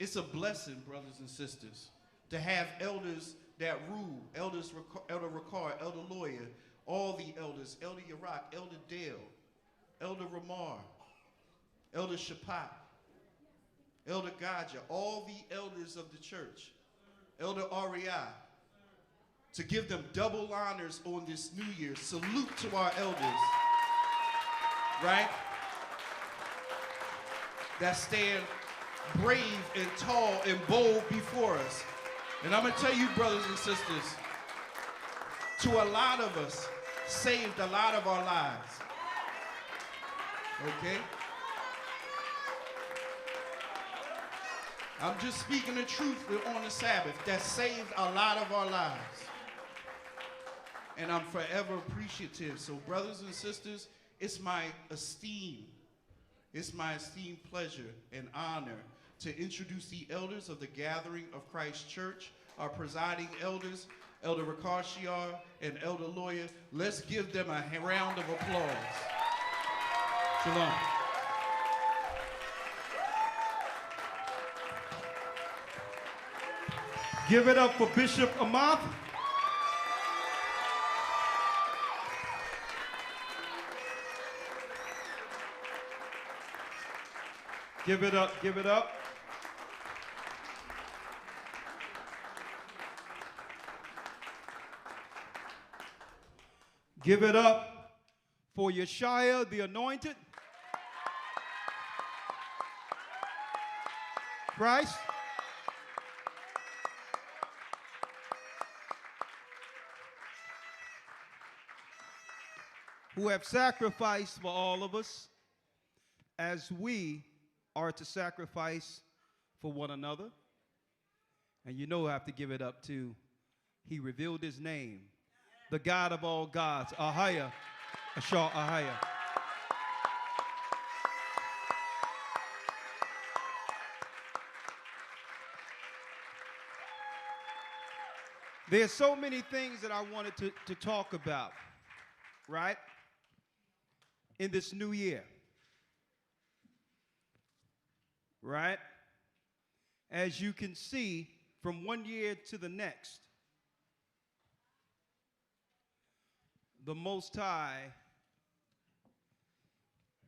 It's a blessing, brothers and sisters, to have elders that rule. Elder Ricard, Elder Lawyer, all the elders, Elder Yarak, Elder Dale, Elder Ramar, Elder Shapat, Elder Gaja, all the elders of the church, Elder Ariah, to give them double honors on this new year. Salute to our elders, right? That stand brave and tall and bold before us. And I'm gonna tell you, brothers and sisters, to a lot of us, saved a lot of our lives, okay? I'm just speaking the truth on the Sabbath. That saved a lot of our lives. And I'm forever appreciative. So brothers and sisters, it's my esteemed pleasure and honor to introduce the elders of the Gathering of Christ Church, our presiding elders, Elder Ricard Shiar and Elder Lawyer. Let's give them a round of applause. Shalom. Give it up for Bishop Amath. Give it up, give it up. Give it up for YASHAYA, the anointed. Christ. Who have sacrificed for all of us as we are to sacrifice for one another. And you know I have to give it up to, he revealed his name, the God of all gods, AHAYAH, AHAYAH. There's so many things that I wanted to talk about, right, in this new year, right? As you can see, from one year to the next, the Most High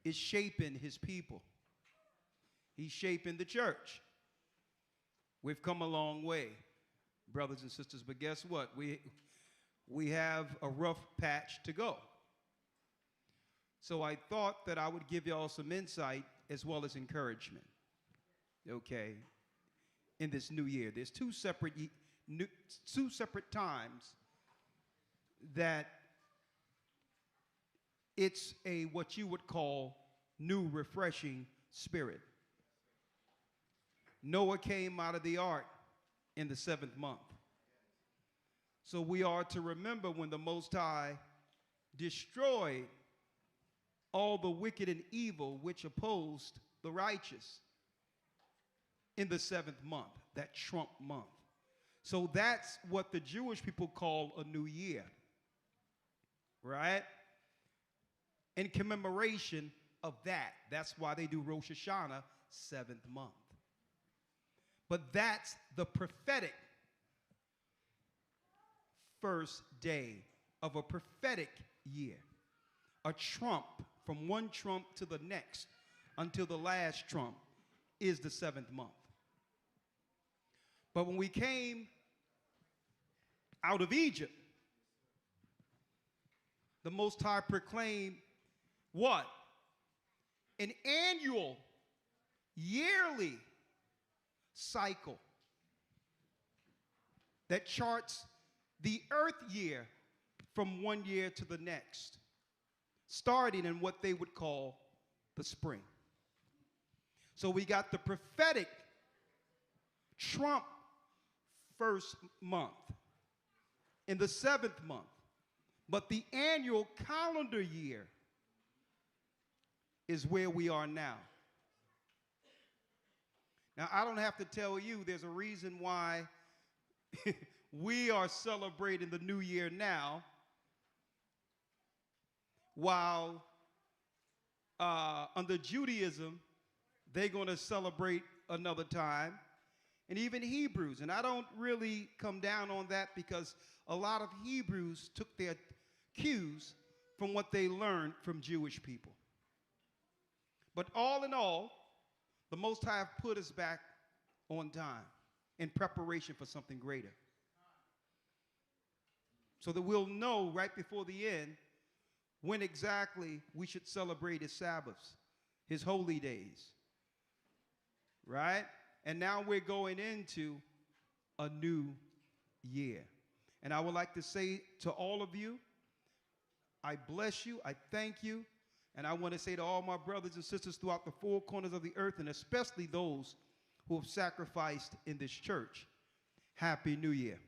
is shaping his people. He's shaping the church. We've come a long way, brothers and sisters, but guess what? We have a rough patch to go. So I thought that I would give y'all some insight as well as encouragement, okay, in this new year. There's two separate times that it's a what you would call new refreshing spirit. Noah came out of the ark in the 7th month. So we are to remember when the Most High destroyed all the wicked and evil which opposed the righteous in the 7th month, that Trump month. So that's what the Jewish people call a new year, right? In commemoration of that. That's why they do Rosh Hashanah 7th month. But that's the prophetic first day of a prophetic year. A trump, from one trump to the next until the last trump, is the 7th month. But when we came out of Egypt, the Most High proclaimed what? An annual, yearly cycle that charts the earth year from one year to the next, starting in what they would call the spring. So we got the prophetic trump first month in the 7th month, but the annual calendar year is where we are now. Now, I don't have to tell you, there's a reason why we are celebrating the new year now, while under Judaism, they're going to celebrate another time. and even Hebrews. And I don't really come down on that because a lot of Hebrews took their cues from what they learned from Jewish people. But all in all, the Most High have put us back on time in preparation for something greater. So that we'll know right before the end when exactly we should celebrate his Sabbaths, his holy days. Right? And now we're going into a new year. And I would like to say to all of you, I bless you, I thank you, and I want to say to all my brothers and sisters throughout the four corners of the earth, and especially those who have sacrificed in this church, Happy New Year.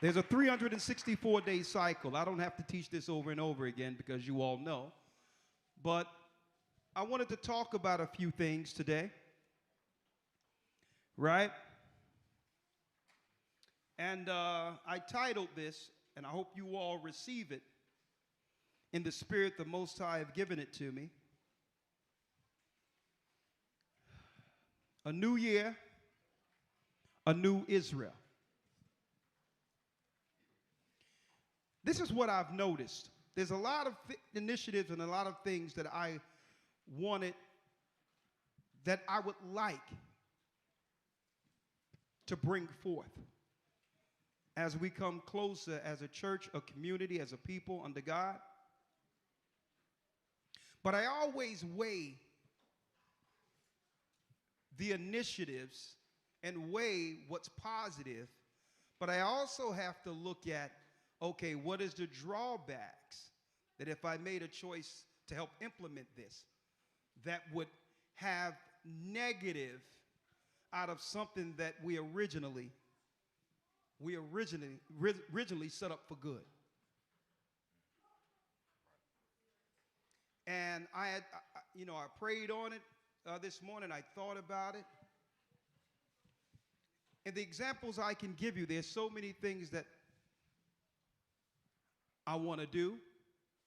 There's a 364-day cycle. I don't have to teach this over and over again because you all know. But I wanted to talk about a few things today, right? And I titled this, and I hope you all receive it in the spirit the Most High have given it to me. A new year, a new Israel. This is what I've noticed. There's a lot of initiatives and a lot of things that I wanted, that I would like to bring forth as we come closer as a church, a community, as a people under God. But I always weigh the initiatives and weigh what's positive, but I also have to look at, okay, what is the drawbacks that if I made a choice to help implement this, that would have negative out of something that we originally set up for good. And I prayed on it this morning. I thought about it. And the examples I can give you, there's so many things that I want to do,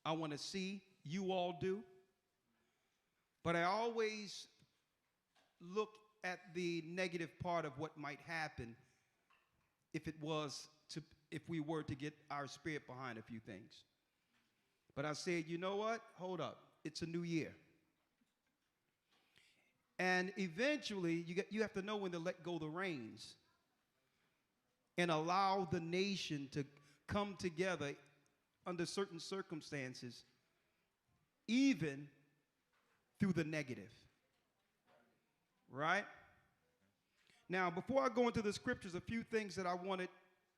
I want to see you all do. But I always look at the negative part of what might happen if we were to get our spirit behind a few things. But I said, you know what? Hold up. It's a new year. And eventually, you have to know when to let go the reins and allow the nation to come together under certain circumstances, even through the negative. Right? Now, before I go into the scriptures, a few things that I wanted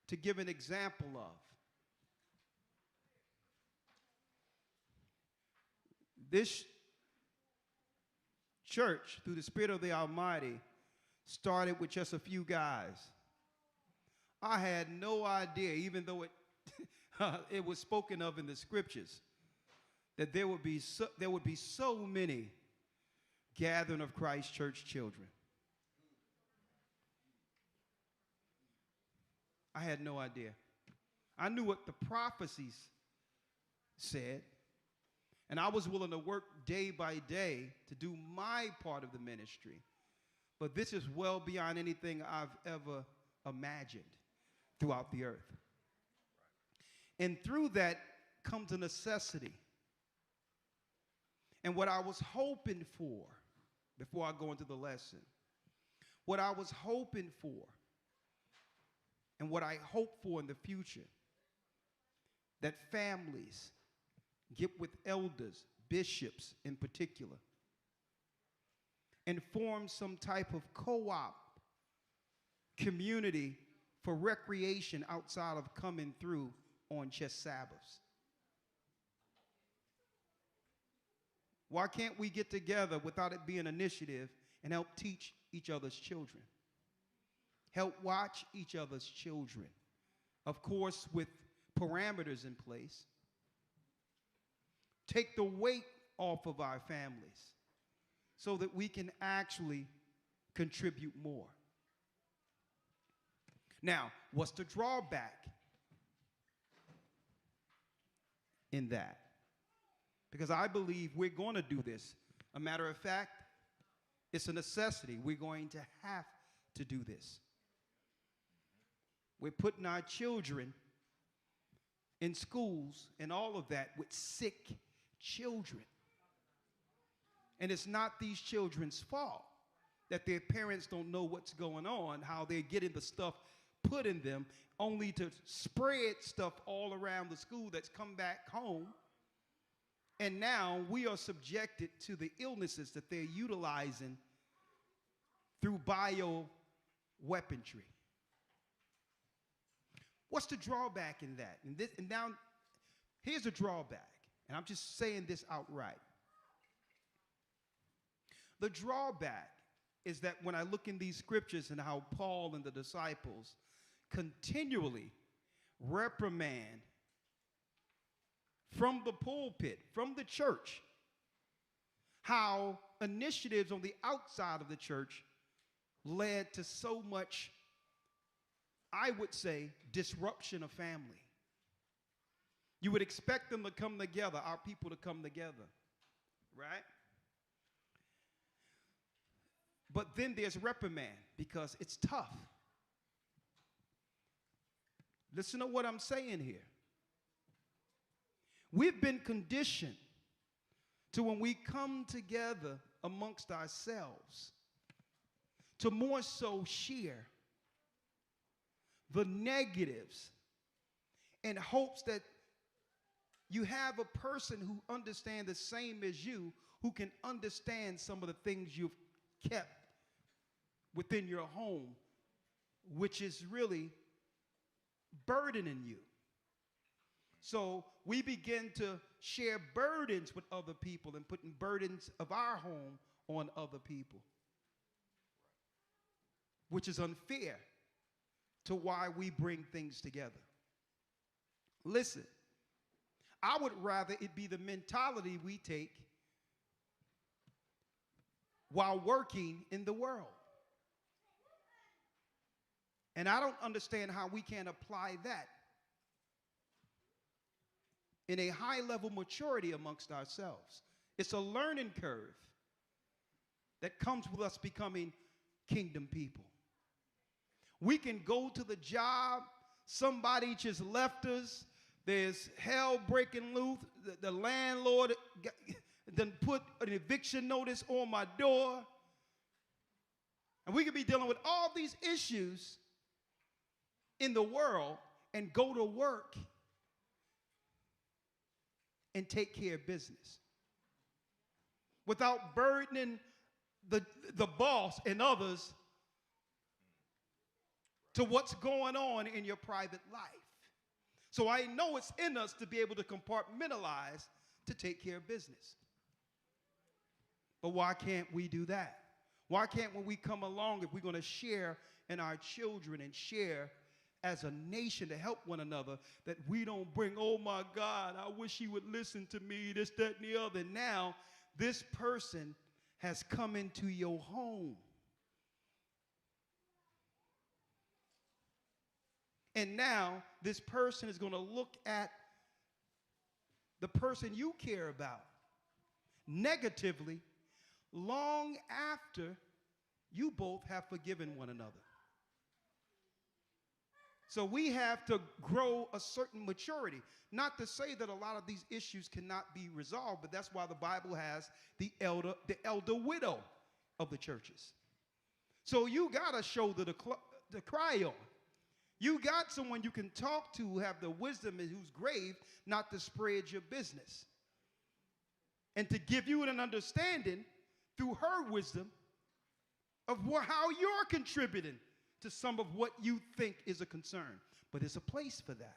to give an example of. This church, through the Spirit of the Almighty, started with just a few guys. I had no idea, even though it was spoken of in the scriptures, that there would be so many gathering of Christ church children. I had no idea. I knew what the prophecies said, and I was willing to work day by day to do my part of the ministry. But this is well beyond anything I've ever imagined throughout the earth. And through that comes a necessity. And what I was hoping for, before I go into the lesson, what I was hoping for and what I hope for in the future, that families get with elders, bishops in particular, and form some type of co-op community for recreation outside of coming through on just Sabbaths. Why can't we get together without it being an initiative and help teach each other's children? Help watch each other's children. Of course, with parameters in place. Take the weight off of our families so that we can actually contribute more. Now, what's the drawback in that? Because I believe we're going to do this. A matter of fact, it's a necessity. We're going to have to do this. We're putting our children in schools and all of that with sick children. And it's not these children's fault that their parents don't know what's going on, how they're getting the stuff put in them, only to spread stuff all around the school that's come back home. And now we are subjected to the illnesses that they're utilizing through bioweaponry. What's the drawback in that? And now, here's a drawback, and I'm just saying this outright. The drawback is that when I look in these scriptures and how Paul and the disciples continually reprimand from the pulpit, from the church, how initiatives on the outside of the church led to so much, I would say, disruption of family. You would expect them to come together, our people to come together, right? But then there's reprimand because it's tough. Listen to what I'm saying here. We've been conditioned to, when we come together amongst ourselves, to more so share the negatives in hopes that you have a person who understands the same as you, who can understand some of the things you've kept within your home, which is really burdening you. So we begin to share burdens with other people and putting burdens of our home on other people, which is unfair to why we bring things together. Listen, I would rather it be the mentality we take while working in the world. And I don't understand how we can't apply that in a high level maturity amongst ourselves. It's a learning curve that comes with us becoming kingdom people. We can go to the job, somebody just left us, there's hell breaking loose, the landlord done put an eviction notice on my door, and we could be dealing with all these issues in the world and go to work and take care of business without burdening the boss and others to what's going on in your private life. So I know it's in us to be able to compartmentalize to take care of business. But why can't we do that? Why can't, when we come along, if we're going to share in our children and share as a nation to help one another, that we don't bring, oh my God, I wish he would listen to me, this, that, and the other. Now, this person has come into your home. And now, this person is going to look at the person you care about negatively long after you both have forgiven one another. So we have to grow a certain maturity. Not to say that a lot of these issues cannot be resolved, but that's why the Bible has the elder widow of the churches. So you got a shoulder to cry on. You got someone you can talk to who have the wisdom and who's grave, not to spread your business. And to give you an understanding through her wisdom of how you're contributing to some of what you think is a concern. But there's a place for that.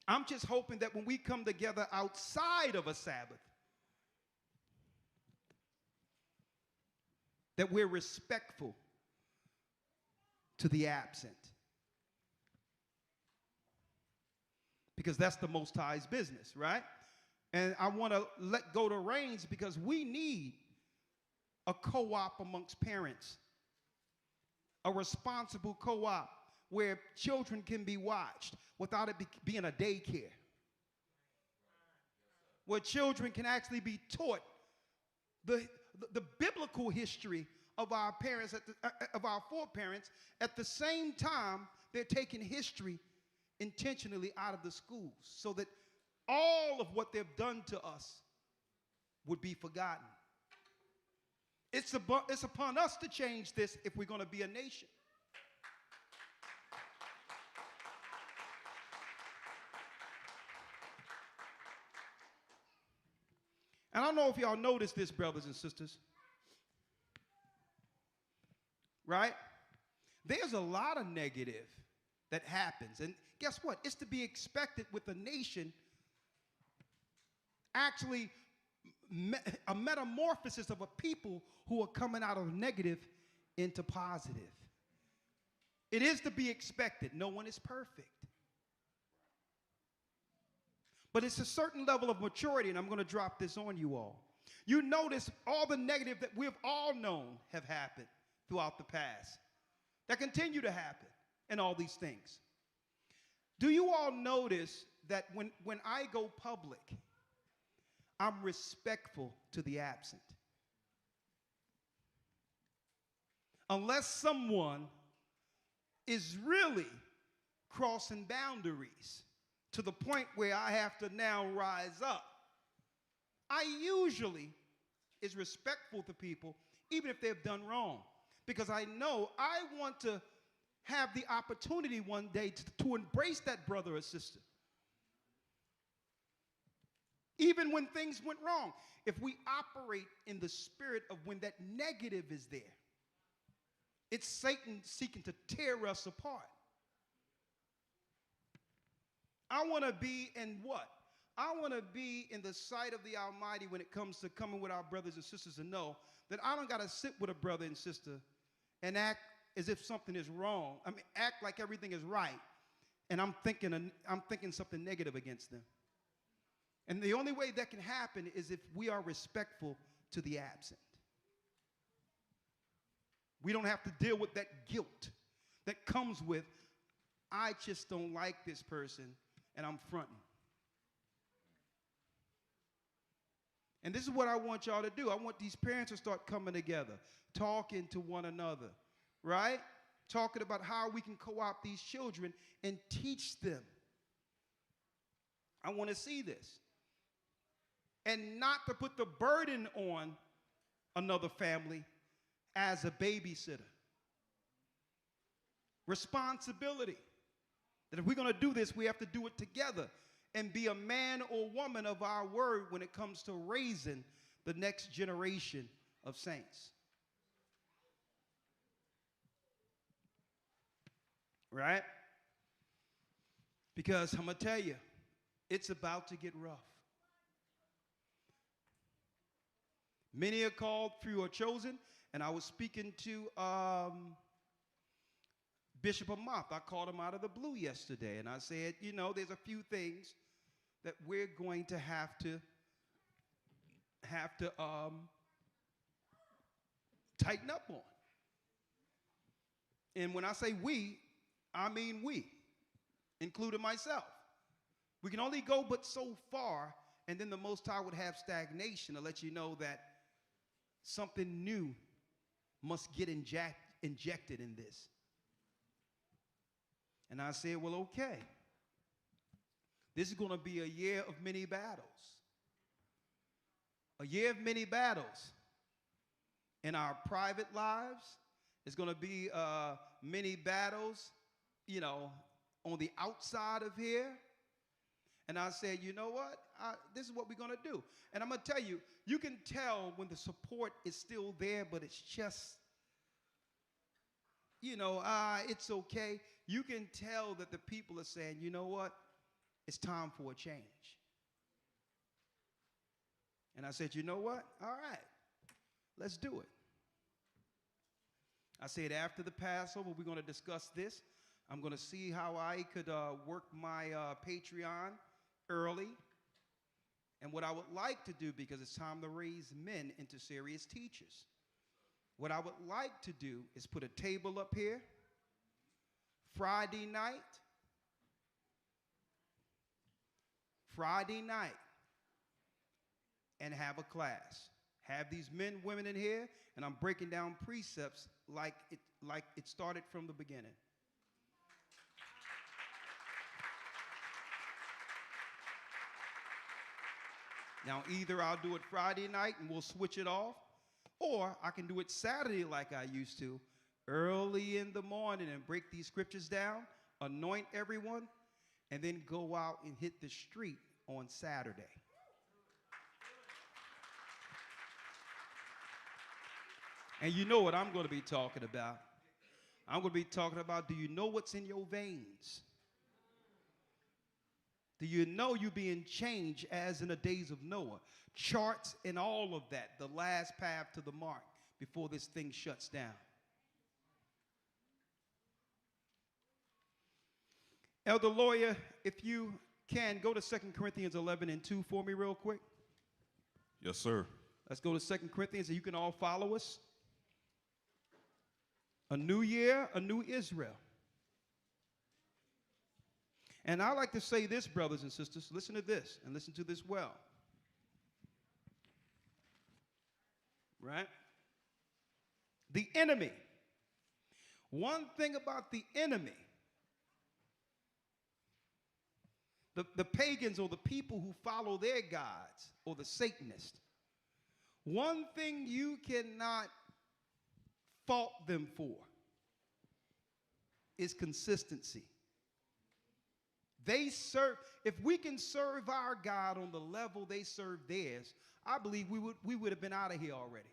I'm just hoping that when we come together outside of a Sabbath, that we're respectful to the absent. Because that's the Most High's business, right? And I want to let go the reins because we need a co-op amongst parents, a responsible co-op where children can be watched without it being a daycare. where children can actually be taught the biblical history of our parents, of our foreparents. At the same time, they're taking history intentionally out of the schools so that all of what they've done to us would be forgotten. It's upon us to change this if we're going to be a nation. And I don't know if y'all noticed this, brothers and sisters. Right? There's a lot of negative that happens. And guess what? It's to be expected with a nation actually a metamorphosis of a people who are coming out of negative into positive. It is to be expected. No one is perfect. But it's a certain level of maturity, and I'm going to drop this on you all. You notice all the negative that we've all known have happened throughout the past, that continue to happen, and all these things. Do you all notice that when I go public, I'm respectful to the absent? Unless someone is really crossing boundaries to the point where I have to now rise up, I usually is respectful to people, even if they've done wrong, because I know I want to have the opportunity one day to embrace that brother or sister. Even when things went wrong, if we operate in the spirit of when that negative is there, it's Satan seeking to tear us apart. I want to be in what? I want to be in the sight of the Almighty when it comes to coming with our brothers and sisters and know that I don't got to sit with a brother and sister and act as if something is wrong. I mean, act like everything is right, and I'm thinking something negative against them. And the only way that can happen is if we are respectful to the absent. We don't have to deal with that guilt that comes with, I just don't like this person, and I'm fronting. And this is what I want y'all to do. I want these parents to start coming together, talking to one another, right? Talking about how we can co-opt these children and teach them. I want to see this. And not to put the burden on another family as a babysitter. Responsibility. That if we're going to do this, we have to do it together and be a man or woman of our word when it comes to raising the next generation of saints. Right? Because I'm going to tell you, it's about to get rough. Many are called, few are chosen. And I was speaking to Bishop Amoth. I called him out of the blue yesterday. And I said, you know, there's a few things that we're going to have to tighten up on. And when I say we, I mean we, including myself. We can only go but so far, and then the Most High would have stagnation to let you know that something new must get injected in this. And I said, well, okay. This is going to be a year of many battles. A year of many battles. In our private lives, it's going to be many battles, you know, on the outside of here. And I said, you know what? This is what we're going to do. And I'm going to tell you, you can tell when the support is still there, but it's just, you know, it's okay. You can tell that the people are saying, you know what? It's time for a change. And I said, you know what? All right, let's do it. I said, after the Passover, we're going to discuss this. I'm going to see how I could work my Patreon early. And what I would like to do, because it's time to raise men into serious teachers, what I would like to do is put a table up here Friday night, and have a class. Have these men, women in here, and I'm breaking down precepts like it started from the beginning. Now, either I'll do it Friday night and we'll switch it off, or I can do it Saturday like I used to, early in the morning and break these scriptures down, anoint everyone, and then go out and hit the street on Saturday. And you know what I'm going to be talking about. I'm going to be talking about, do you know what's in your veins? Do you know you're being changed as in the days of Noah? Charts and all of that, the last path to the mark before this thing shuts down. Elder Lawyer, if you can, go to 2 Corinthians 11:2 for me real quick. Yes, sir. Let's go to 2 Corinthians, and you can all follow us. A new year, a new Israel. And I like to say this, brothers and sisters, listen to this, and listen to this well. Right? The enemy. One thing about the enemy, the pagans or the people who follow their gods or the Satanists, one thing you cannot fault them for is consistency. They serve, if we can serve our God on the level they serve theirs, I believe we would have been out of here already.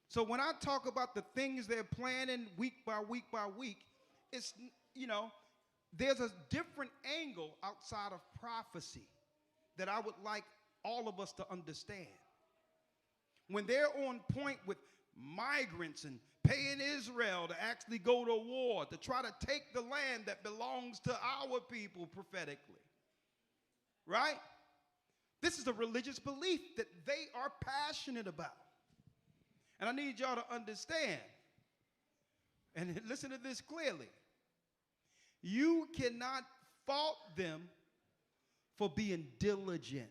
So when I talk about the things they're planning week by week by week, it's, you know, there's a different angle outside of prophecy that I would like all of us to understand. When they're on point with migrants and paying Israel to actually go to war, to try to take the land that belongs to our people prophetically. Right? This is a religious belief that they are passionate about. And I need y'all to understand, and listen to this clearly. You cannot fault them for being diligent.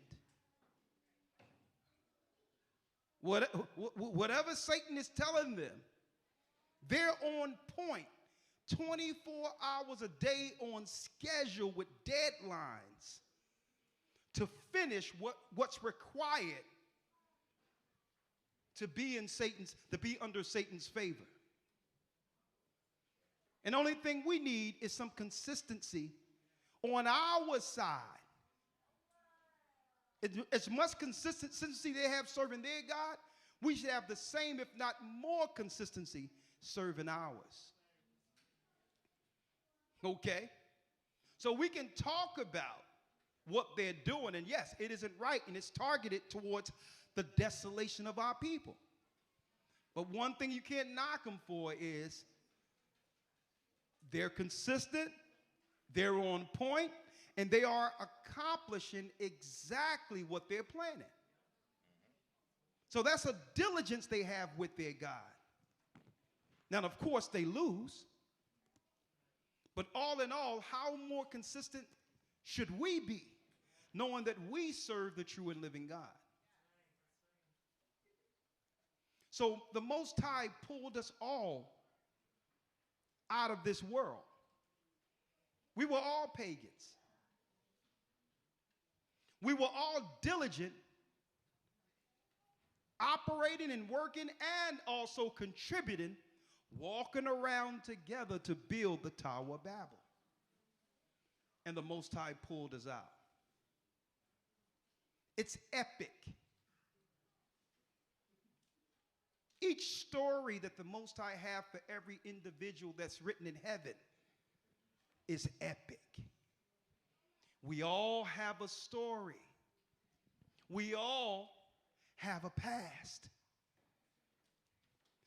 Whatever Satan is telling them, they're on point, 24 hours a day on schedule with deadlines to finish what's required to be under Satan's favor. And the only thing we need is some consistency on our side. As much consistency they have serving their God, we should have the same, if not more, consistency serving ours. Okay? So we can talk about what they're doing, and yes, it isn't right, and it's targeted towards the desolation of our people. But one thing you can't knock them for is they're consistent, they're on point, and they are accomplishing exactly what they're planning. So that's a diligence they have with their God. Now, of course, they lose. But all in all, how more consistent should we be, knowing that we serve the true and living God? So the Most High pulled us all out of this world. We were all pagans. We were all diligent, operating and working and also contributing, walking around together to build the Tower of Babel. And the Most High pulled us out. It's epic. Each story that the Most High have for every individual that's written in heaven is epic. We all have a story. We all have a past.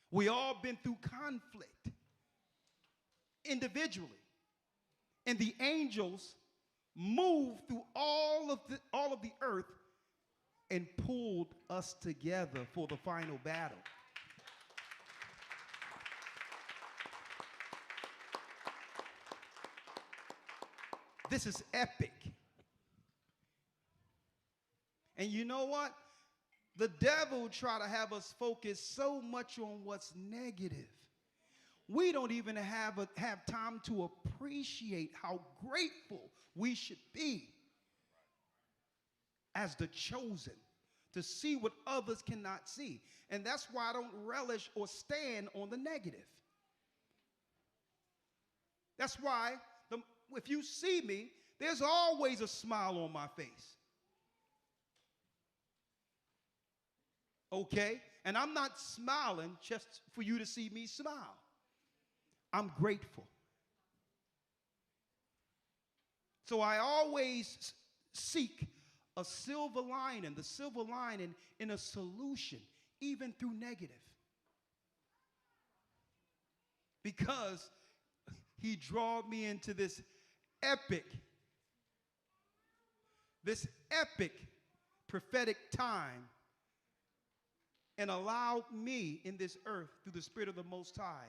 We all been through conflict individually. And the angels moved through all of the earth and pulled us together for the final battle. This is epic. And you know what? The devil try to have us focus so much on what's negative. We don't even have time to appreciate how grateful we should be as the chosen, to see what others cannot see. And that's why I don't relish or stand on the negative. That's why if you see me, there's always a smile on my face. Okay? And I'm not smiling just for you to see me smile. I'm grateful. So I always seek a silver lining, the silver lining in a solution, even through negative. Because he drawed me into this epic prophetic time and allowed me in this earth through the Spirit of the Most High,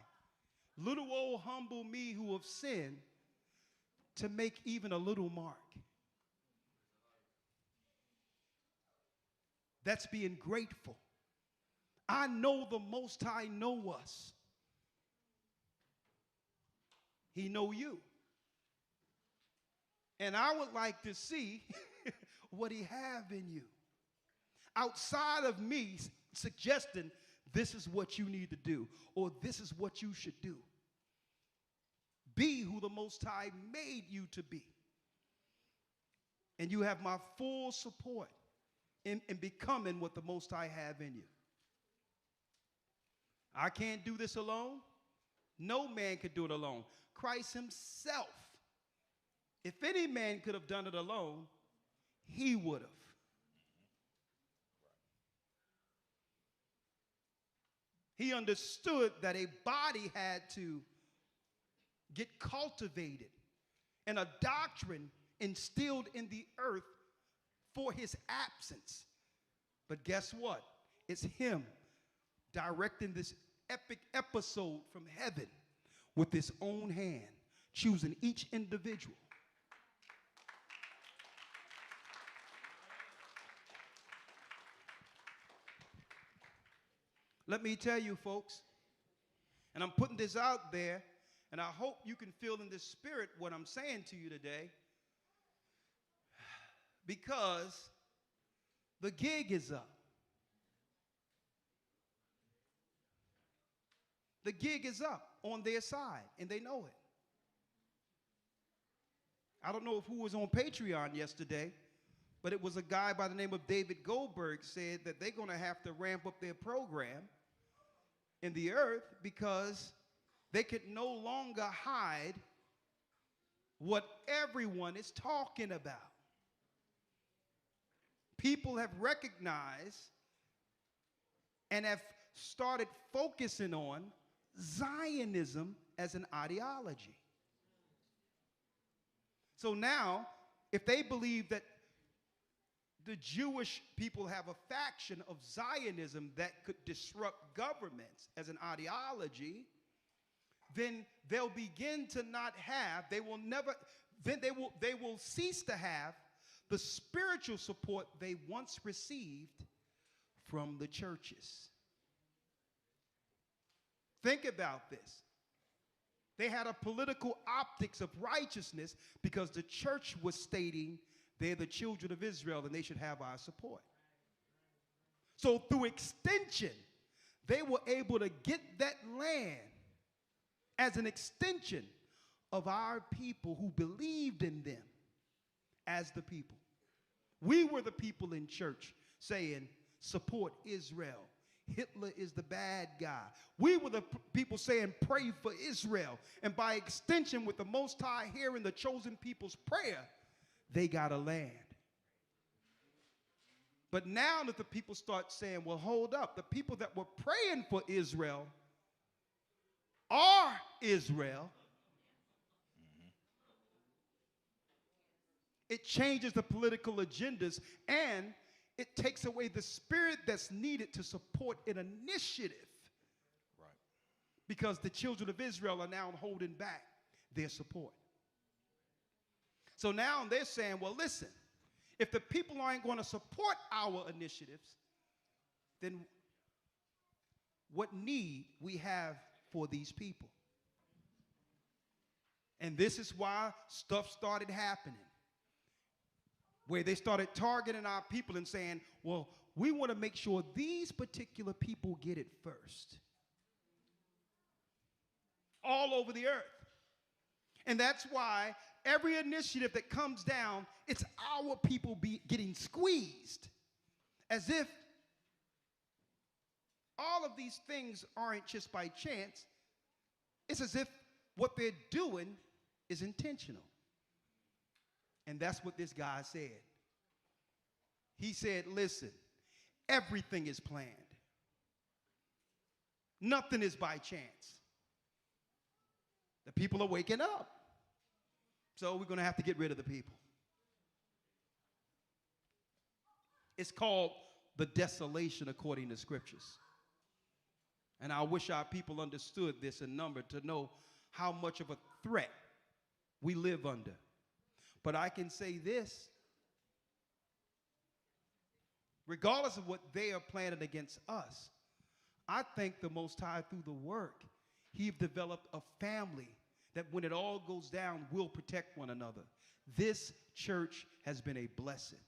little old humble me who have sinned, to make even a little mark. That's being grateful. I know the Most High know us. He know you. And I would like to see what he have in you. Outside of me suggesting this is what you need to do or this is what you should do. Be who the Most High made you to be. And you have my full support in becoming what the Most High have in you. I can't do this alone. No man could do it alone. Christ himself, if any man could have done it alone, he would have. He understood that a body had to get cultivated and a doctrine instilled in the earth for his absence. But guess what? It's him directing this epic episode from heaven with his own hand, choosing each individual. Let me tell you, folks, and I'm putting this out there, and I hope you can feel in the spirit what I'm saying to you today, because the gig is up. The gig is up on their side, and they know it. I don't know who was on Patreon yesterday, but it was a guy by the name of David Goldberg said that they're going to have to ramp up their program in the earth because they could no longer hide what everyone is talking about. People have recognized and have started focusing on Zionism as an ideology. So now, if they believe that the Jewish people have a faction of Zionism that could disrupt governments as an ideology, then they'll begin to not have, they will cease to have the spiritual support they once received from the churches. Think about this. They had a political optics of righteousness because the church was stating they're the children of Israel and they should have our support. So through extension, they were able to get that land as an extension of our people who believed in them as the people. We were the people in church saying, support Israel. Hitler is the bad guy. We were the people saying, pray for Israel. And by extension, with the Most High hearing the chosen people's prayer, they got a land. But now that the people start saying, well, hold up, the people that were praying for Israel are Israel, it changes the political agendas and it takes away the spirit that's needed to support an initiative. Right. Because the children of Israel are now holding back their support. So now they're saying, well, listen, If the people aren't going to support our initiatives, then what need we have for these people? And this is why stuff started happening, where they started targeting our people and saying, well, we want to make sure these particular people get it first. All over the earth. And that's why every initiative that comes down, it's our people getting squeezed. As if all of these things aren't just by chance. It's as if what they're doing is intentional. And that's what this guy said. He said, listen, everything is planned. Nothing is by chance. The people are waking up. So we're going to have to get rid of the people. It's called the desolation according to scriptures. And I wish our people understood this in number to know how much of a threat we live under. But I can say this, regardless of what they are planning against us, I thank the Most High through the work. He's developed a family that when it all goes down, will protect one another. This church has been a blessing.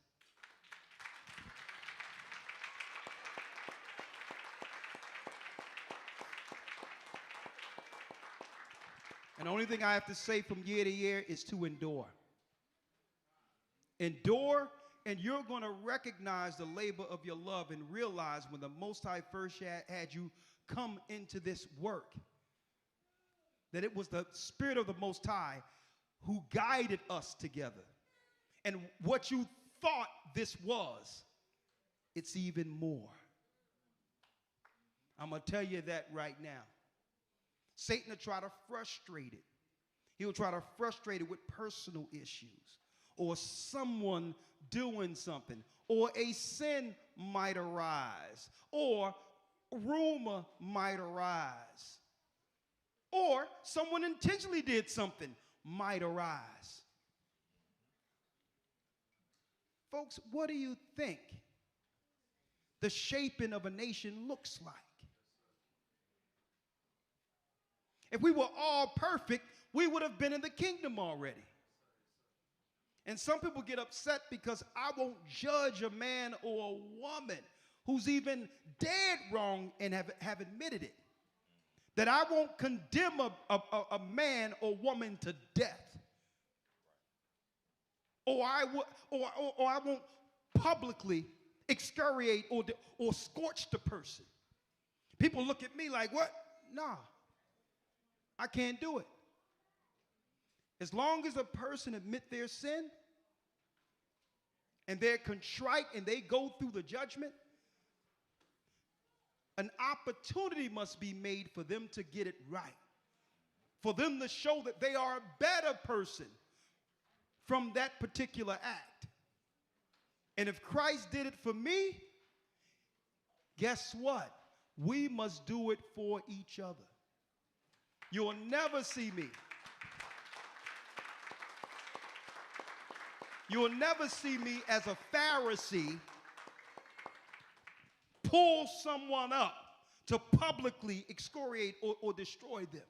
And the only thing I have to say from year to year is to endure. Endure, and you're going to recognize the labor of your love and realize when the Most High first had you come into this work, that it was the Spirit of the Most High who guided us together. And what you thought this was, it's even more. I'm going to tell you that right now. Satan will try to frustrate it. He'll try to frustrate it with personal issues or someone doing something, or a sin might arise, or rumor might arise, or someone intentionally did something might arise. Folks, what do you think the shaping of a nation looks like? If we were all perfect, we would have been in the kingdom already. And some people get upset because I won't judge a man or a woman who's even dead wrong and have admitted it. That I won't condemn a man or woman to death. Or I won't publicly excoriate or scorch the person. People look at me like, what? Nah, I can't do it. As long as a person admit their sin and they're contrite and they go through the judgment, an opportunity must be made for them to get it right, for them to show that they are a better person from that particular act. And if Christ did it for me, guess what? We must do it for each other. You'll never see me. You'll never see me as a Pharisee pull someone up to publicly excoriate or destroy them.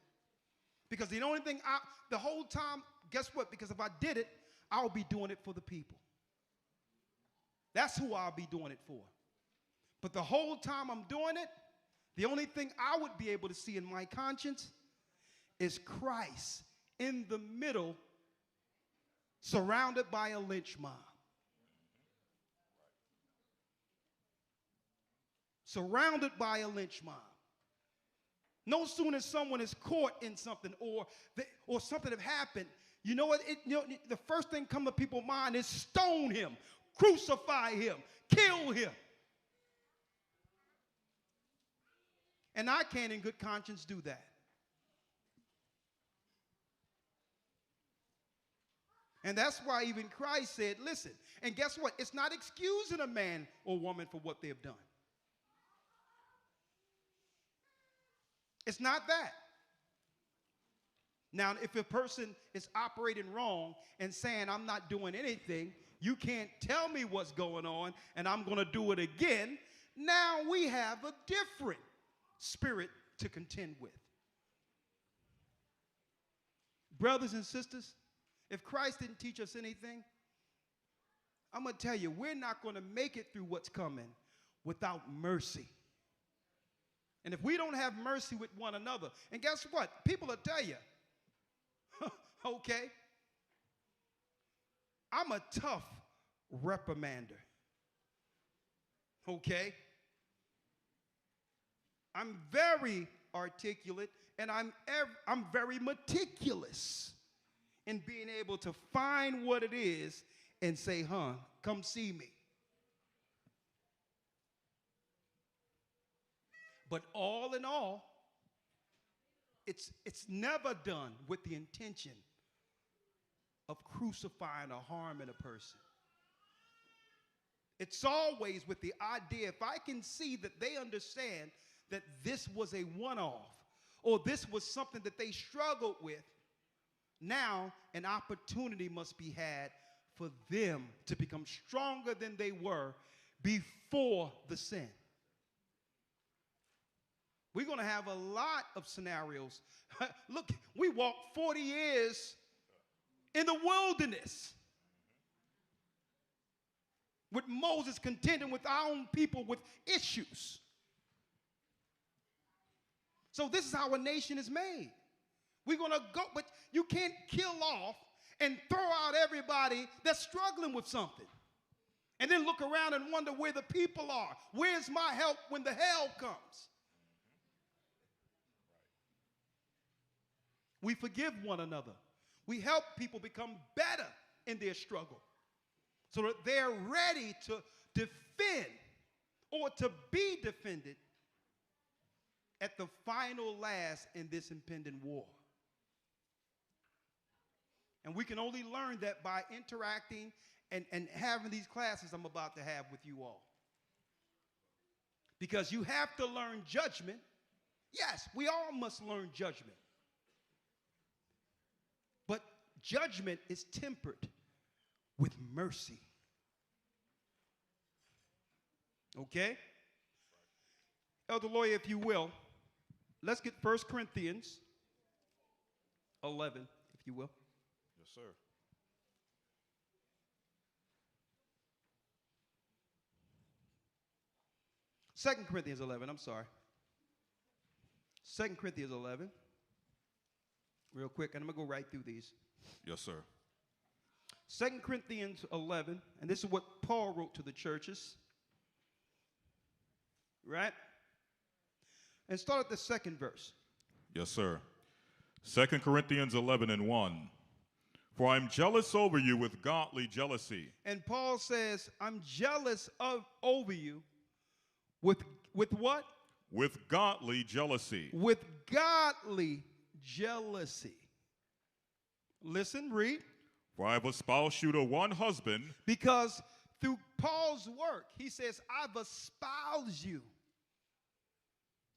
Because the only thing the whole time, guess what? Because if I did it, I'll be doing it for the people. That's who I'll be doing it for. But the whole time I'm doing it, the only thing I would be able to see in my conscience is Christ in the middle, surrounded by a lynch mob. Surrounded by a lynch mob. No sooner someone is caught in something or something have happened, you know what? The first thing come to people's mind is stone him, crucify him, kill him. And I can't in good conscience do that. And that's why even Christ said, listen, and guess what? It's not excusing a man or woman for what they've done. It's not that. Now, if a person is operating wrong and saying, I'm not doing anything, You can't tell me what's going on, and I'm going to do it again. Now we have a different spirit to contend with. Brothers and sisters, if Christ didn't teach us anything, I'm going to tell you, we're not going to make it through what's coming without mercy. And if we don't have mercy with one another, and guess what? People will tell you, okay, I'm a tough reprimander. Okay? I'm very articulate, and I'm very meticulous in being able to find what it is and say, come see me. But all in all, it's never done with the intention of crucifying or harming a person. It's always with the idea, if I can see that they understand that this was a one-off, or this was something that they struggled with, now an opportunity must be had for them to become stronger than they were before the sin. We're going to have a lot of scenarios. Look, we walked 40 years in the wilderness with Moses contending with our own people with issues. So this is how a nation is made. We're going to go, but you can't kill off and throw out everybody that's struggling with something. And then look around and wonder where the people are. Where's my help when the hell comes? We forgive one another. We help people become better in their struggle so that they're ready to defend or to be defended at the final last in this impending war. And we can only learn that by interacting and having these classes I'm about to have with you all. Because you have to learn judgment. Yes, we all must learn judgment. But judgment is tempered with mercy. Okay? Elder Lawyer, if you will, let's get 1 Corinthians 11, if you will. Yes, sir. Second Corinthians 11, I'm sorry. 2 Corinthians 11. Real quick, and I'm going to go right through these. Yes, sir. 2 Corinthians 11, and this is what Paul wrote to the churches. Right? And start at the second verse. Yes, sir. 2 Corinthians 11 and 1. For I'm jealous over you with godly jealousy. And Paul says, I'm jealous over you with what? With godly jealousy. With godly jealousy. Listen, read. For I have espoused you to one husband. Because through Paul's work, he says, I've espoused you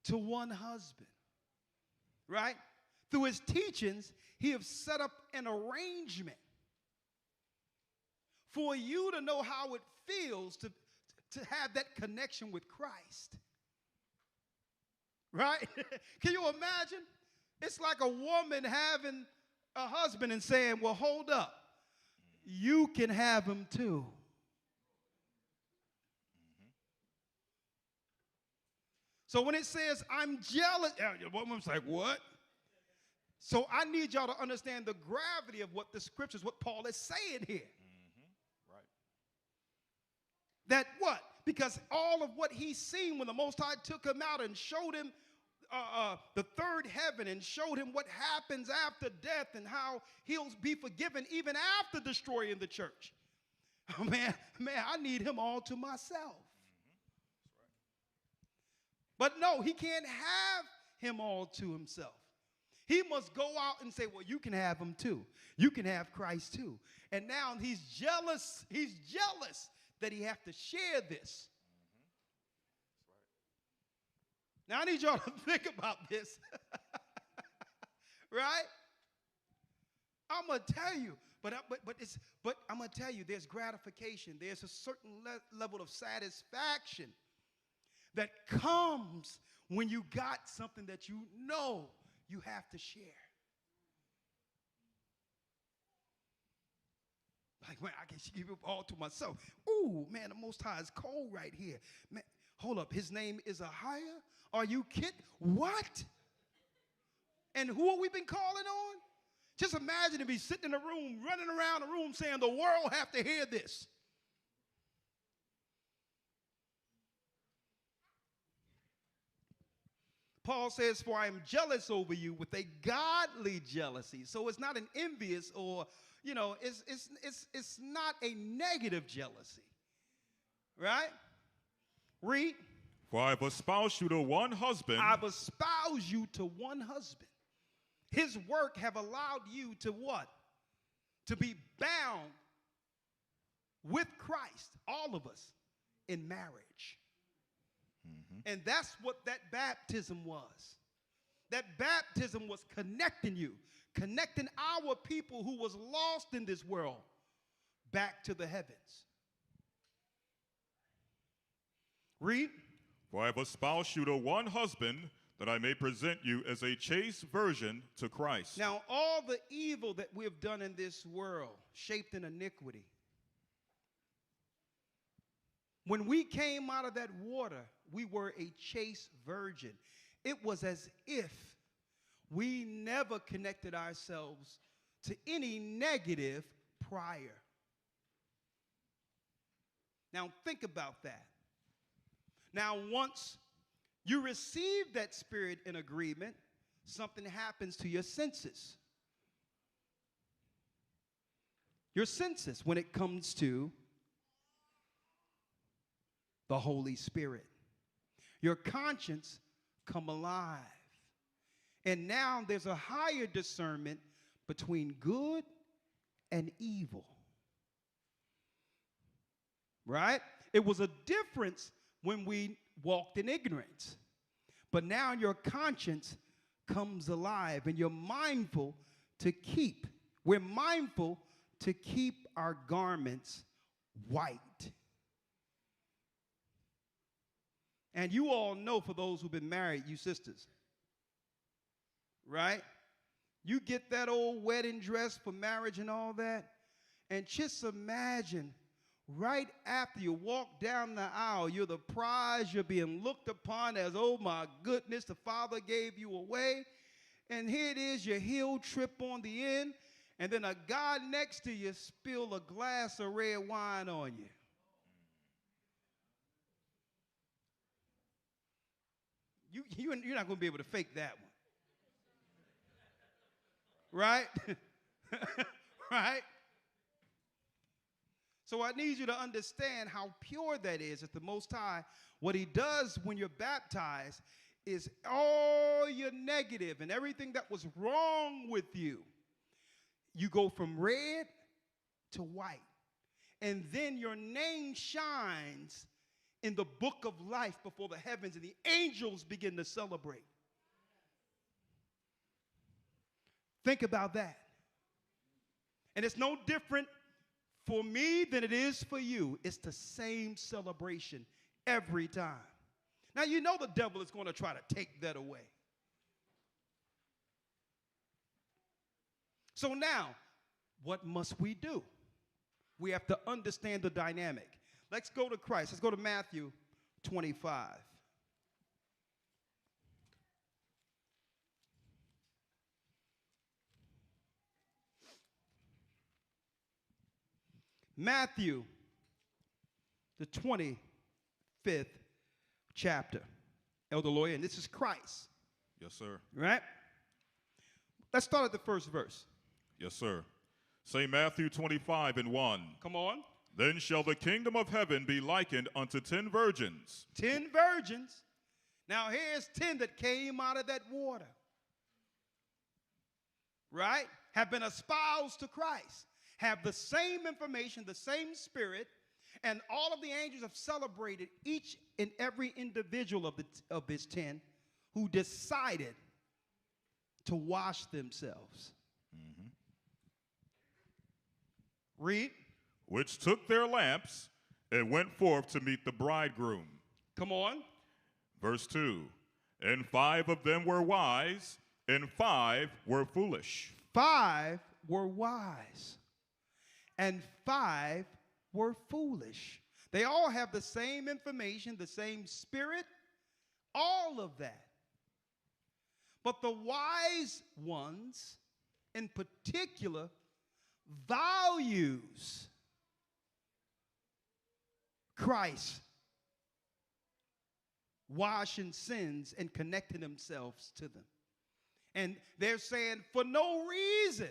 to one husband. Right? Through his teachings, he has set up an arrangement for you to know how it feels to have that connection with Christ. Right? Can you imagine? It's like a woman having a husband and saying, well, hold up. You can have him too. So when it says, I'm jealous, the woman's like, what? So I need y'all to understand the gravity of what the scriptures, what Paul is saying here. Right. That what? Because all of what he's seen when the Most High took him out and showed him the third heaven and showed him what happens after death and how he'll be forgiven even after destroying the church. Oh, man, I need him all to myself. But no, he can't have him all to himself. He must go out and say, well, you can have him too. You can have Christ too. And now he's jealous. He's jealous that he have to share this. Now I need y'all to think about this. Right? I'm going to tell you, But I'm going to tell you, there's gratification. There's a certain level of satisfaction that comes when you got something that you know you have to share. Like, man, I can keep it all to myself. Ooh, man, the Most High is cold right here. Man, hold up, his name is AHAYAH? Are you kidding? What? And who have we been calling on? Just imagine if he's sitting in a room, running around the room saying, the world have to hear this. Paul says, for I am jealous over you with a godly jealousy. So it's not an envious or, it's not a negative jealousy. Right? Read. For I have espoused you to one husband. I've espoused you to one husband. His work have allowed you to what? To be bound with Christ, all of us, in marriage. Mm-hmm. And that's what that baptism was. That baptism was connecting you, connecting our people who was lost in this world back to the heavens. Read. For I have espoused you to one husband, that I may present you as a chaste virgin to Christ. Now, all the evil that we have done in this world, shaped in iniquity, when we came out of that water, we were a chaste virgin. It was as if we never connected ourselves to any negative prior. Now, think about that. Now, once you receive that spirit in agreement, something happens to your senses. Your senses when it comes to the Holy Spirit. Your conscience come alive. And now there's a higher discernment between good and evil. Right? It was a difference when we walked in ignorance. But now your conscience comes alive and you're mindful to keep. We're mindful to keep our garments white. And you all know, for those who've been married, you sisters, right? You get that old wedding dress for marriage and all that, and just imagine right after you walk down the aisle, you're the prize, you're being looked upon as, oh my goodness, the Father gave you away. And here it is, your heel trip on the end, and then a guy next to you spill a glass of red wine on you. You're not going to be able to fake that one. Right? Right? So I need you to understand how pure that is. At the Most High, what he does when you're baptized is all your negative and everything that was wrong with you. You go from red to white. And then your name shines in the book of life before the heavens, and the angels begin to celebrate. Think about that. And it's no different for me than it is for you. It's the same celebration every time. Now, you know the devil is going to try to take that away. So now, what must we do? We have to understand the dynamic. Let's go to Christ. Let's go to Matthew 25. Matthew, the 25th chapter. Elder Lawyer, and this is Christ. Yes, sir. Right? Let's start at the first verse. Yes, sir. Say Matthew 25:1. Come on. Then shall the kingdom of heaven be likened unto 10 virgins. 10 virgins. Now here's 10 that came out of that water. Right? Have been espoused to Christ. Have the same information, the same spirit, and all of the angels have celebrated each and every individual of this 10 who decided to wash themselves. Mm-hmm. Read. which took their lamps and went forth to meet the bridegroom. Come on. Verse 2. And 5 of them were wise, and 5 were foolish. 5 were wise, and 5 were foolish. They all have the same information, the same spirit, all of that. But the wise ones, in particular, values Christ washing sins and connecting themselves to them. And they're saying, for no reason,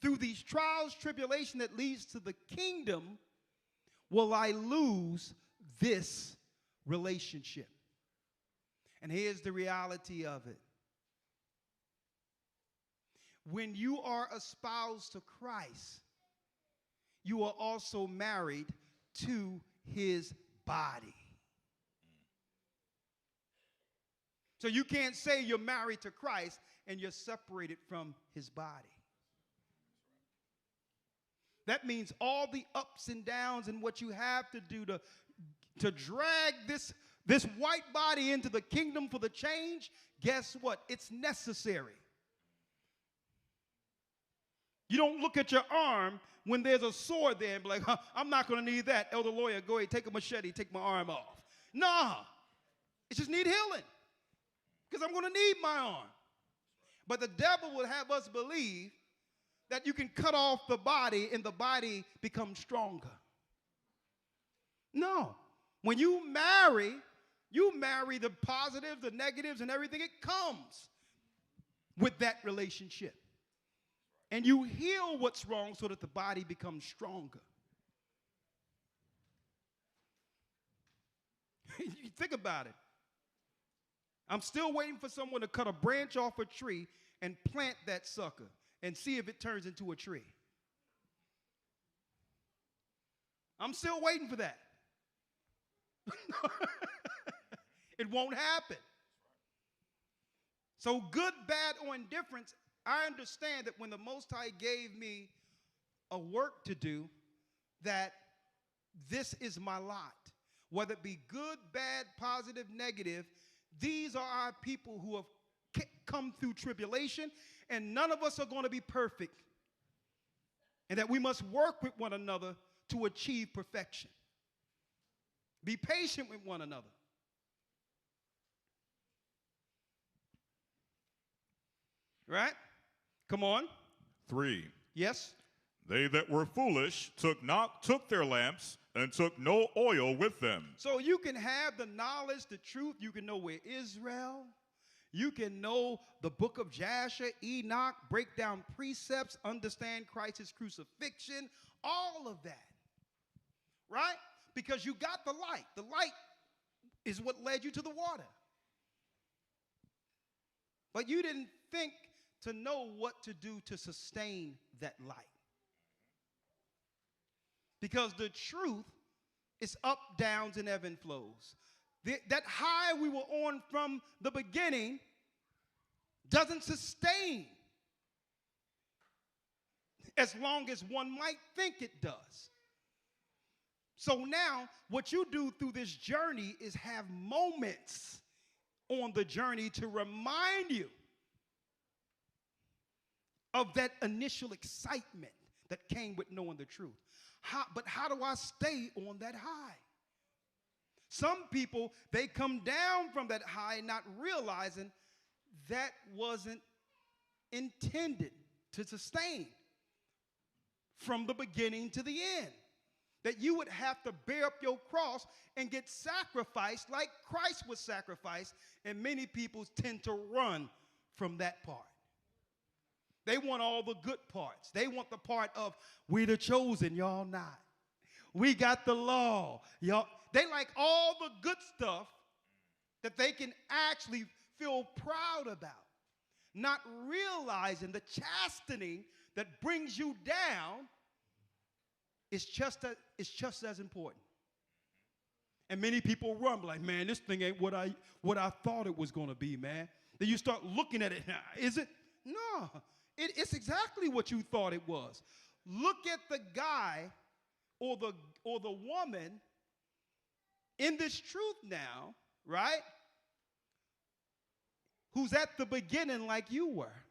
through these trials, tribulation that leads to the kingdom, will I lose this relationship. And here's the reality of it. When you are espoused to Christ, you are also married to his body. So you can't say you're married to Christ and you're separated from his body. That means all the ups and downs and what you have to do to drag this white body into the kingdom for the change, guess what? It's necessary. You don't look at your arm when there's a sword there and be like, I'm not going to need that. Elder lawyer, go ahead, take a machete, take my arm off. Nah, it just need healing because I'm going to need my arm. But the devil will have us believe that you can cut off the body and the body becomes stronger. No. When you marry the positives, the negatives, and everything. It comes with that relationship. And you heal what's wrong so that the body becomes stronger. You think about it. I'm still waiting for someone to cut a branch off a tree and plant that sucker and see if it turns into a tree. I'm still waiting for that. It won't happen. So good, bad, or indifference, I understand that when the Most High gave me a work to do, that this is my lot. Whether it be good, bad, positive, negative, these are our people who have come through tribulation, and none of us are going to be perfect. And that we must work with one another to achieve perfection. Be patient with one another. Right? Come on. 3. Yes? They that were foolish took their lamps and took no oil with them. So you can have the knowledge, the truth. You can know where Israel. You can know the book of YashaYah, Enoch, break down precepts, understand Christ's crucifixion, all of that. Right? Because you got the light. The light is what led you to the water. But you didn't think to know what to do to sustain that light. Because the truth is up, downs, and ebb and flows. That high we were on from the beginning doesn't sustain as long as one might think it does. So now what you do through this journey is have moments on the journey to remind you of that initial excitement that came with knowing the truth. But how do I stay on that high? Some people, they come down from that high not realizing that wasn't intended to sustain from the beginning to the end. That you would have to bear up your cross and get sacrificed like Christ was sacrificed, and many people tend to run from that part. They want all the good parts. They want the part of, we the chosen, y'all not. We got the law, y'all. They like all the good stuff that they can actually feel proud about, not realizing the chastening that brings you down is just as important. And many people run like, man, this thing ain't what I thought it was going to be, man. Then you start looking at it. Is it? No. It's exactly what you thought it was. look at the guy or the woman in this truth now, right? Who's at the beginning like you were.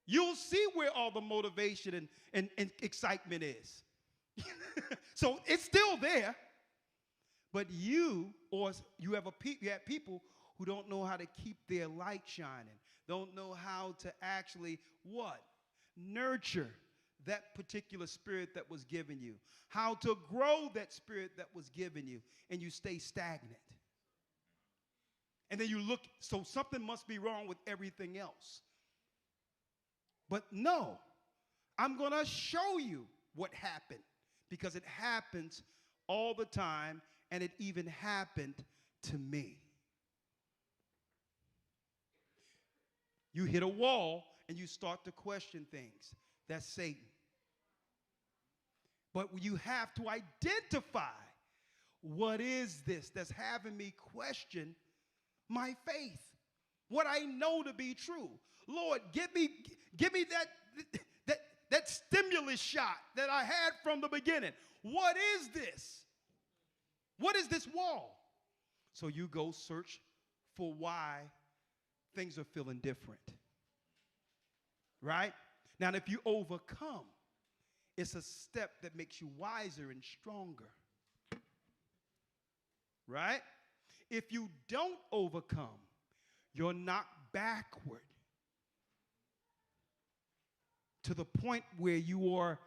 You'll see where all the motivation and excitement is. So it's still there. But you have people who don't know how to keep their light shining, don't know how to actually what? Nurture that particular spirit that was given you, how to grow that spirit that was given you, and you stay stagnant. And then you look, so something must be wrong with everything else. But no, I'm going to show you what happened, because it happens all the time, and it even happened to me. You hit a wall and you start to question things. That's Satan. But you have to identify, what is this that's having me question my faith, what I know to be true. Lord, give me that stimulus shot that I had from the beginning. What is this? What is this wall? So you go search for why things are feeling different. Right? Now, if you overcome, it's a step that makes you wiser and stronger. Right? If you don't overcome, you're knocked backward to the point where you are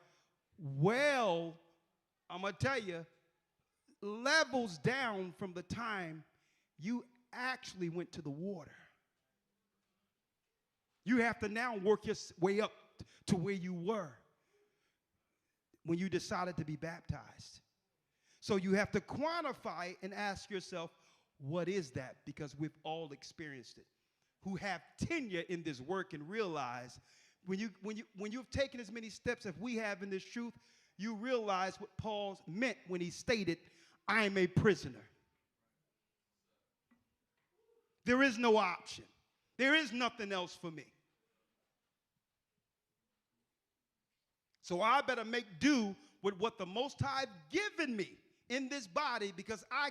I'm going to tell you, levels down from the time you actually went to the water. You have to now work your way up to where you were when you decided to be baptized. So you have to quantify and ask yourself, what is that? Because we've all experienced it, who have tenure in this work and realize when you've taken as many steps as we have in this truth, you realize what Paul meant when he stated, I am a prisoner. There is no option. There is nothing else for me. So I better make do with what the Most High given me in this body, because I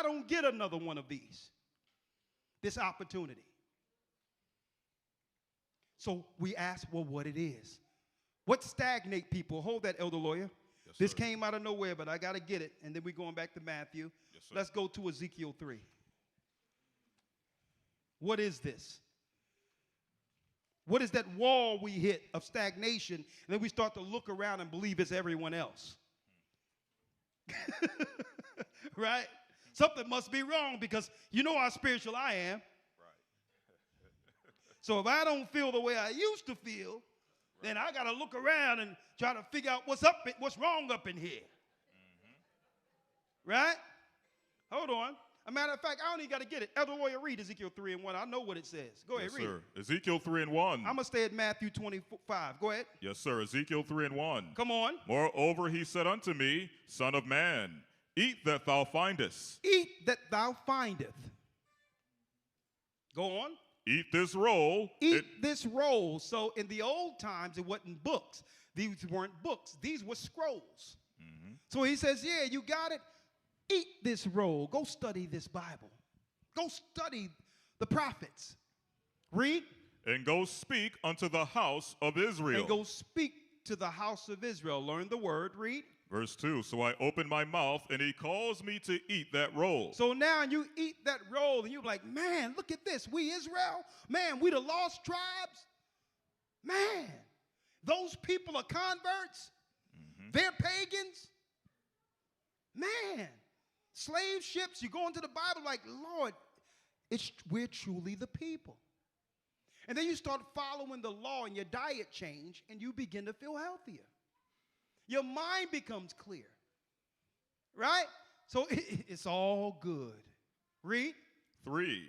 don't get another one of these, this opportunity. So we ask, well, what it is. What stagnate people? Hold that, Elder Lawyer. Yes, this sir. came out of nowhere, but I got to get it. And then we're going back to Matthew. Yes, sir. Let's go to Ezekiel 3. What is this? What is that wall we hit of stagnation? And then we start to look around and believe it's everyone else. Right? Something must be wrong, because you know how spiritual I am. Right. So if I don't feel the way I used to feel, right, then I got to look around and try to figure out what's wrong up in here. Mm-hmm. Right? Hold on. As a matter of fact, I don't even got to get it. Elder Lawyer, read Ezekiel 3 and 1. I know what it says. Go ahead, Yes, read sir. it. Ezekiel 3 and 1. I'm going to stay at Matthew 25. Go ahead. Yes, sir. Ezekiel 3 and 1. Come on. Moreover, he said unto me, Son of man, eat that thou findest. Eat that thou findest. Go on. Eat this roll. Eat this roll. So in the old times, it wasn't books. These weren't books. These were scrolls. Mm-hmm. So he says, yeah, you got it. Eat this roll. Go study this Bible. Go study the prophets. Read. And go speak unto the house of Israel. And go speak to the house of Israel. Learn the word. Read. Verse 2, so I opened my mouth, and he caused me to eat that roll. So now you eat that roll, and you're like, man, look at this. We Israel, man, we the lost tribes. Man, those people are converts. Mm-hmm. They're pagans. Man, slave ships, you go into the Bible like, Lord, we're truly the people. And then you start following the law, and your diet change, and you begin to feel healthier. Your mind becomes clear, right? So it's all good. Read. 3,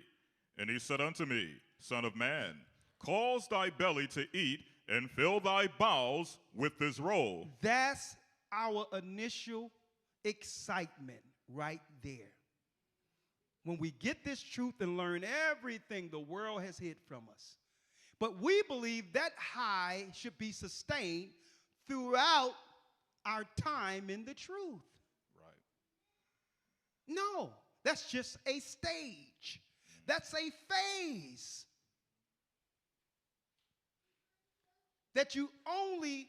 and he said unto me, Son of man, cause thy belly to eat, and fill thy bowels with this roll. That's our initial excitement right there. When we get this truth and learn everything the world has hid from us. But we believe that high should be sustained throughout our time in the truth. Right. No, that's just a stage. That's a phase that you only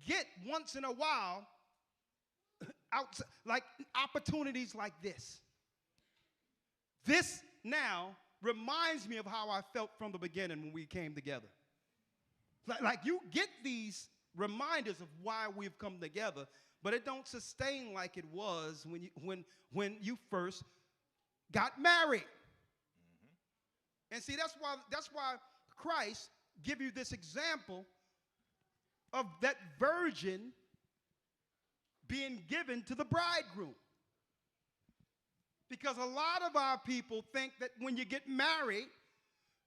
get once in a while, like opportunities like this. This now reminds me of how I felt from the beginning when we came together. Like you get these reminders of why we've come together, but it don't sustain like it was when you first got married. And see, that's why Christ give you this example of that virgin being given to the bridegroom. Because a lot of our people think that when you get married,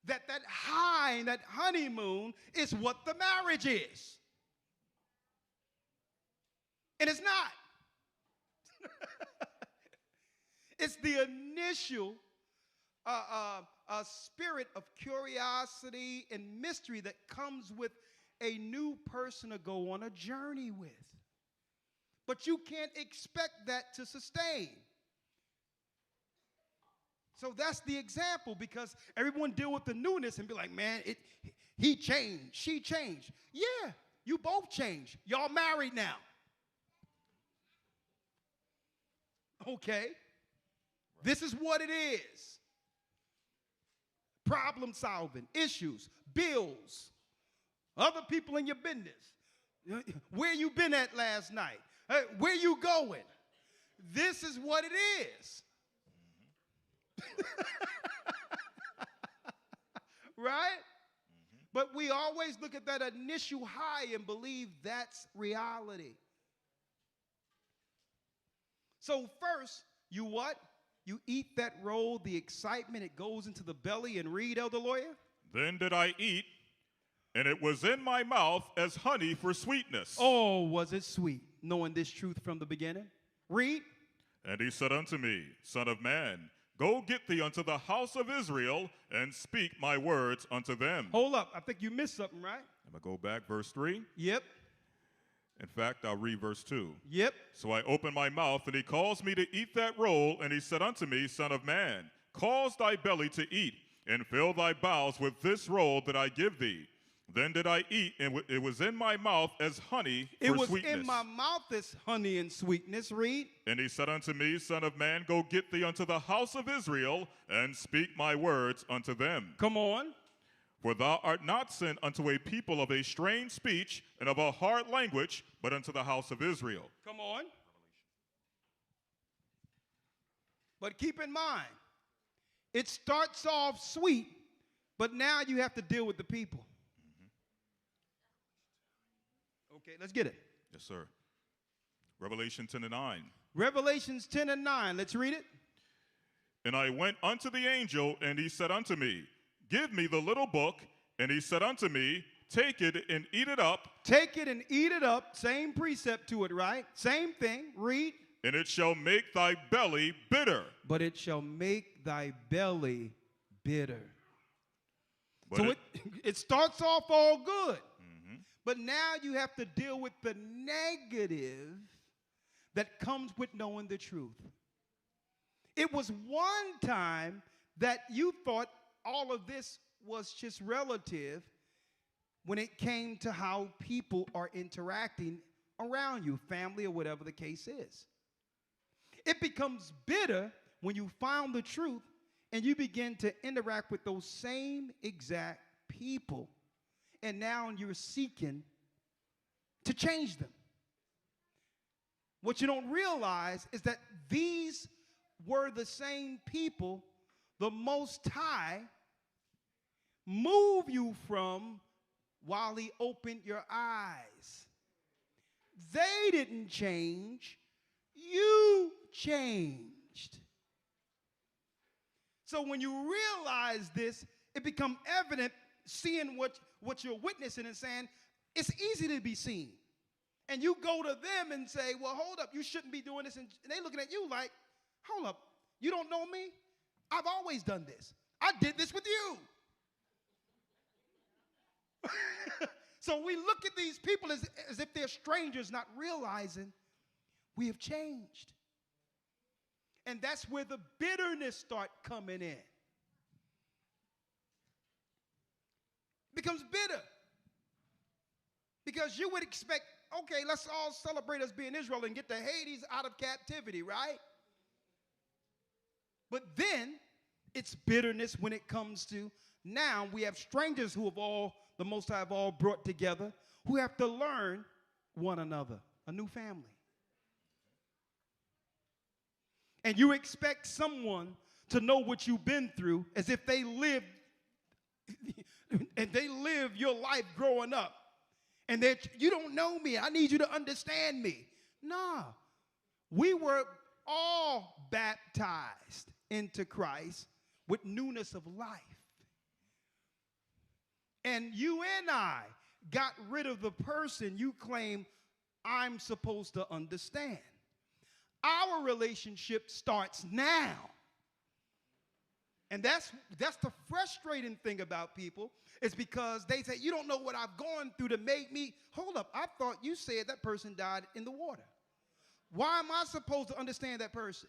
that high and that honeymoon is what the marriage is. And it's not. It's the initial spirit of curiosity and mystery that comes with a new person to go on a journey with. But you can't expect that to sustain. So that's the example, because everyone deal with the newness and be like, man, he changed, she changed. Yeah, you both changed. Y'all married now. Okay. Right. This is what it is. Problem solving, issues, bills, other people in your business. Where you been at last night? Where you going? This is what it is. Right? But we always look at that initial high and believe that's reality. So first, you what? You eat that roll, the excitement, it goes into the belly, and read, Elder Lawyer. Then did I eat, and it was in my mouth as honey for sweetness. Oh, was it sweet, knowing this truth from the beginning? Read. And he said unto me, Son of man, go get thee unto the house of Israel, and speak my words unto them. Hold up, I think you missed something, right? I'm going to go back, verse 3. Yep. In fact, I'll read verse 2. Yep. So I opened my mouth, and he caused me to eat that roll, and he said unto me, Son of man, cause thy belly to eat, and fill thy bowels with this roll that I give thee. Then did I eat, and it was in my mouth as honey for sweetness. It was in my mouth as honey and sweetness. Read. And he said unto me, Son of man, go get thee unto the house of Israel, and speak my words unto them. Come on. For thou art not sent unto a people of a strange speech and of a hard language, but unto the house of Israel. Come on. But keep in mind, it starts off sweet, but now you have to deal with the people. Okay, let's get it. Yes, sir. Revelation 10 and 9. Revelations 10 and 9. Let's read it. And I went unto the angel, and he said unto me, Give me the little book. And he said unto me, Take it and eat it up. Take it and eat it up. Same precept to it, right? Same thing. Read. And it shall make thy belly bitter. But it shall make thy belly bitter. But so it starts off all good. But now you have to deal with the negative that comes with knowing the truth. It was one time that you thought all of this was just relative when it came to how people are interacting around you, family or whatever the case is. It becomes bitter when you found the truth and you begin to interact with those same exact people. And now you're seeking to change them. What you don't realize is that these were the same people the Most High moved you from while he opened your eyes. They didn't change. You changed. So when you realize this, it becomes evident, seeing what you're witnessing and saying, it's easy to be seen. And you go to them and say, well, hold up, you shouldn't be doing this. And they looking at you like, hold up, you don't know me? I've always done this. I did this with you. So we look at these people as if they're strangers, not realizing we have changed. And that's where the bitterness start coming in. It becomes bitter. Because you would expect, okay, let's all celebrate us being Israel and get the Hades out of captivity, right? But then it's bitterness when it comes to now we have strangers who have all, the Most High have all brought together, who have to learn one another, a new family. And you expect someone to know what you've been through as if they lived and they lived your life growing up. And that you don't know me. I need you to understand me. Nah. We were all baptized into Christ with newness of life. And you and I got rid of the person you claim I'm supposed to understand. Our relationship starts now. And that's the frustrating thing about people, is because they say, you don't know what I've gone through to make me. Hold up, I thought you said that person died in the water. Why am I supposed to understand that person?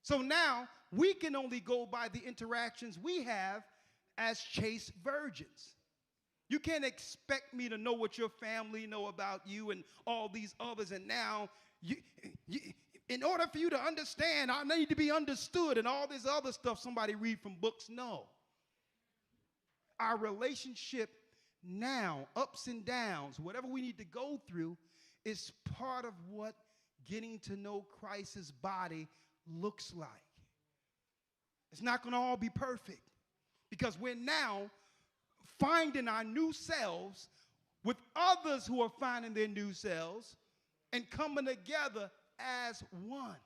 So now we can only go by the interactions we have as chaste virgins. You can't expect me to know what your family know about you and all these others, and now in order for you to understand, I need to be understood and all this other stuff somebody read from books. No. Our relationship now, ups and downs, whatever we need to go through, is part of what getting to know Christ's body looks like. It's not going to all be perfect, because we're now finding our new selves with others who are finding their new selves and coming together as one.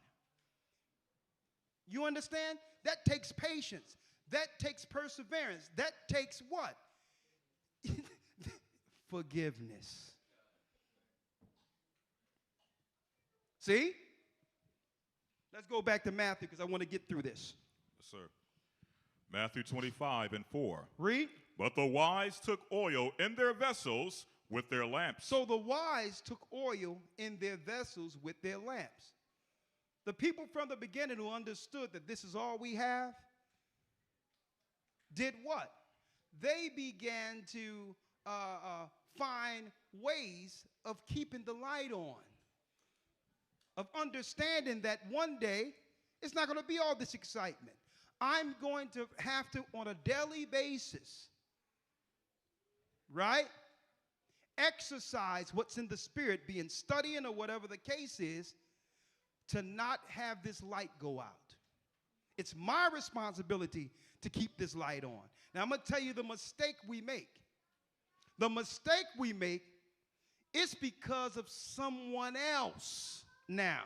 You understand? That takes patience. That takes perseverance. That takes what? Forgiveness. See? Let's go back to Matthew, because I want to get through this. Yes, sir. Matthew 25:4. Read. But the wise took oil in their vessels with their lamps. So the wise took oil in their vessels with their lamps. The people from the beginning who understood that this is all we have did what? They began to find ways of keeping the light on, of understanding that one day it's not going to be all this excitement. I'm going to have to, on a daily basis, right, exercise what's in the spirit, be in studying or whatever the case is, to not have this light go out. It's my responsibility to keep this light on. Now, I'm going to tell you the mistake we make. The mistake we make is because of someone else now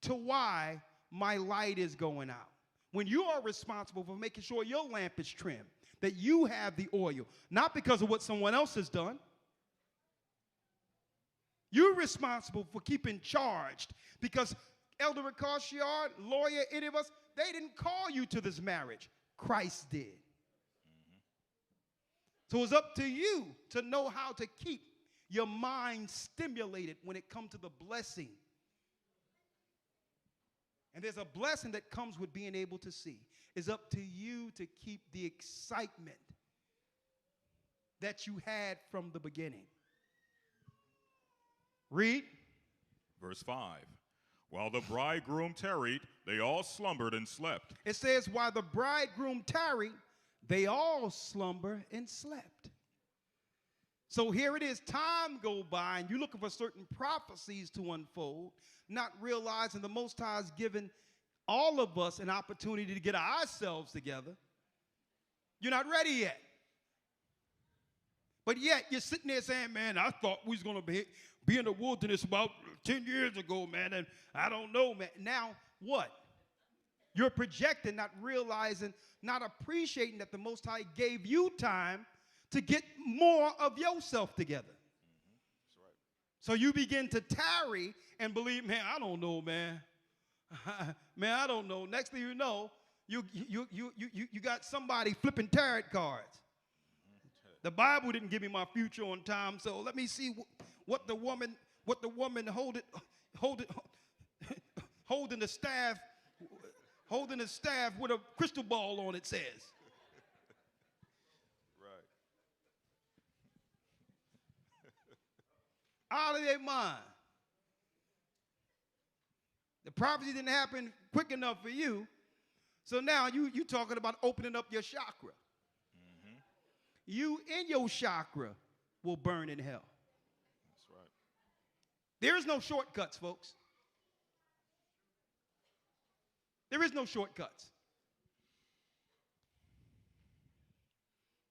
to why my light is going out. When you are responsible for making sure your lamp is trimmed, that you have the oil, not because of what someone else has done. You're responsible for keeping charged, because Elder Ricard, lawyer, any of us, they didn't call you to this marriage. Christ did. Mm-hmm. So it's up to you to know how to keep your mind stimulated when it comes to the blessing. And there's a blessing that comes with being able to see. It's up to you to keep the excitement that you had from the beginning. Read. Verse 5. While the bridegroom tarried, they all slumbered and slept. It says, while the bridegroom tarried, they all slumber and slept. So here it is, time go by, and you're looking for certain prophecies to unfold, not realizing the Most High has given all of us an opportunity to get ourselves together. You're not ready yet. But yet you're sitting there saying, man, I thought we was going to be in the wilderness about 10 years ago, man, and I don't know, man. Now what? You're projecting, not realizing, not appreciating that the Most High gave you time to get more of yourself together. Mm-hmm. That's right. So you begin to tarry and believe, man, I don't know, man. Man, I don't know. Next thing you know, you got somebody flipping tarot cards. The Bible didn't give me my future on time, so let me see what the woman holding the staff with a crystal ball on it says. Right. Out of their mind. The prophecy didn't happen quick enough for you, so now you talking about opening up your chakra. Mm-hmm. You in your chakra will burn in hell. That's right. There is no shortcuts, folks. There is no shortcuts.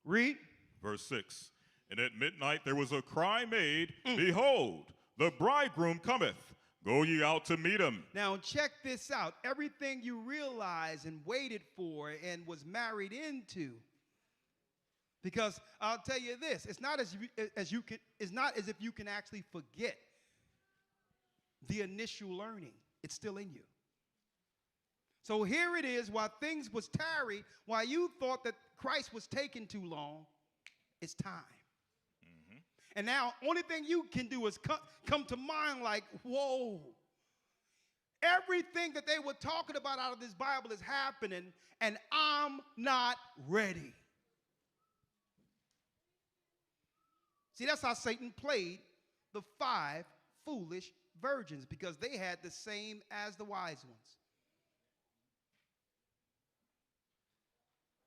Read. Verse 6. And at midnight there was a cry made, Behold, the bridegroom cometh. Go ye out to meet him. Now check this out. Everything you realized and waited for and was married into. Because I'll tell you this, it's not as if you can actually forget the initial learning. It's still in you. So here it is, while things was tarried, while you thought that Christ was taking too long, it's time. Mm-hmm. And now, only thing you can do is come to mind like, whoa. Everything that they were talking about out of this Bible is happening, and I'm not ready. See, that's how Satan played the 5 foolish virgins, because they had the same as the wise ones.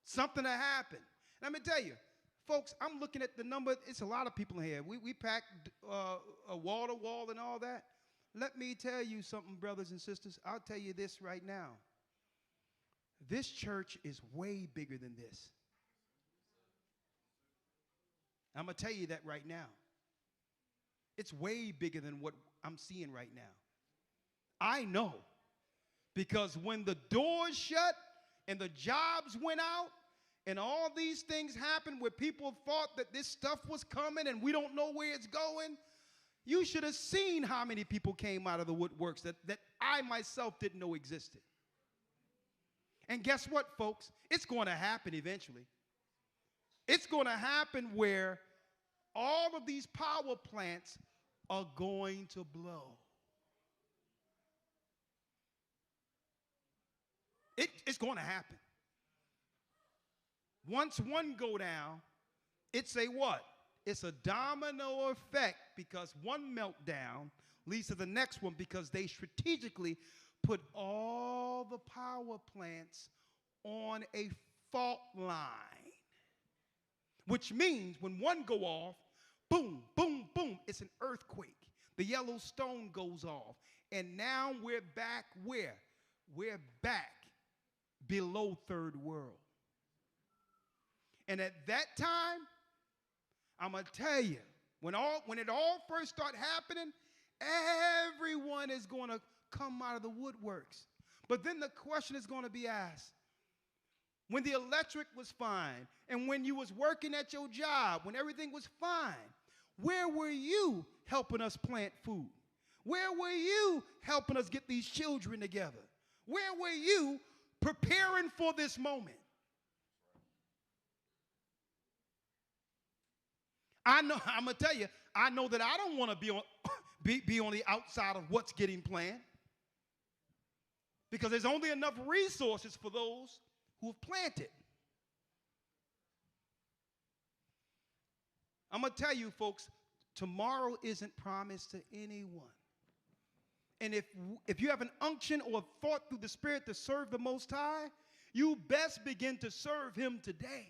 Something that happened. Let me tell you, folks, I'm looking at the number. It's a lot of people in here. We packed a wall to wall and all that. Let me tell you something, brothers and sisters. I'll tell you this right now. This church is way bigger than this. I'm going to tell you that right now. It's way bigger than what I'm seeing right now. I know, because when the doors shut and the jobs went out and all these things happened where people thought that this stuff was coming and we don't know where it's going, you should have seen how many people came out of the woodworks that I myself didn't know existed. And guess what, folks? It's going to happen eventually. It's going to happen where all of these power plants are going to blow. It's going to happen. Once one go down, it's a what? It's a domino effect, because one meltdown leads to the next one, because they strategically put all the power plants on a fault line. Which means when one go off, boom, boom, boom, it's an earthquake. The yellow stone goes off. And now we're back where? We're back below third world. And at that time, I'm going to tell you, when it all first started happening, everyone is going to come out of the woodworks. But then the question is going to be asked, when the electric was fine, and when you was working at your job, when everything was fine, where were you helping us plant food? Where were you helping us get these children together? Where were you preparing for this moment? I'm going to tell you, I know that I don't want to be on the outside of what's getting planned, because there's only enough resources for those who have planted. I'm going to tell you, folks, tomorrow isn't promised to anyone. And if you have an unction or a thought through the Spirit to serve the Most High, you best begin to serve Him today.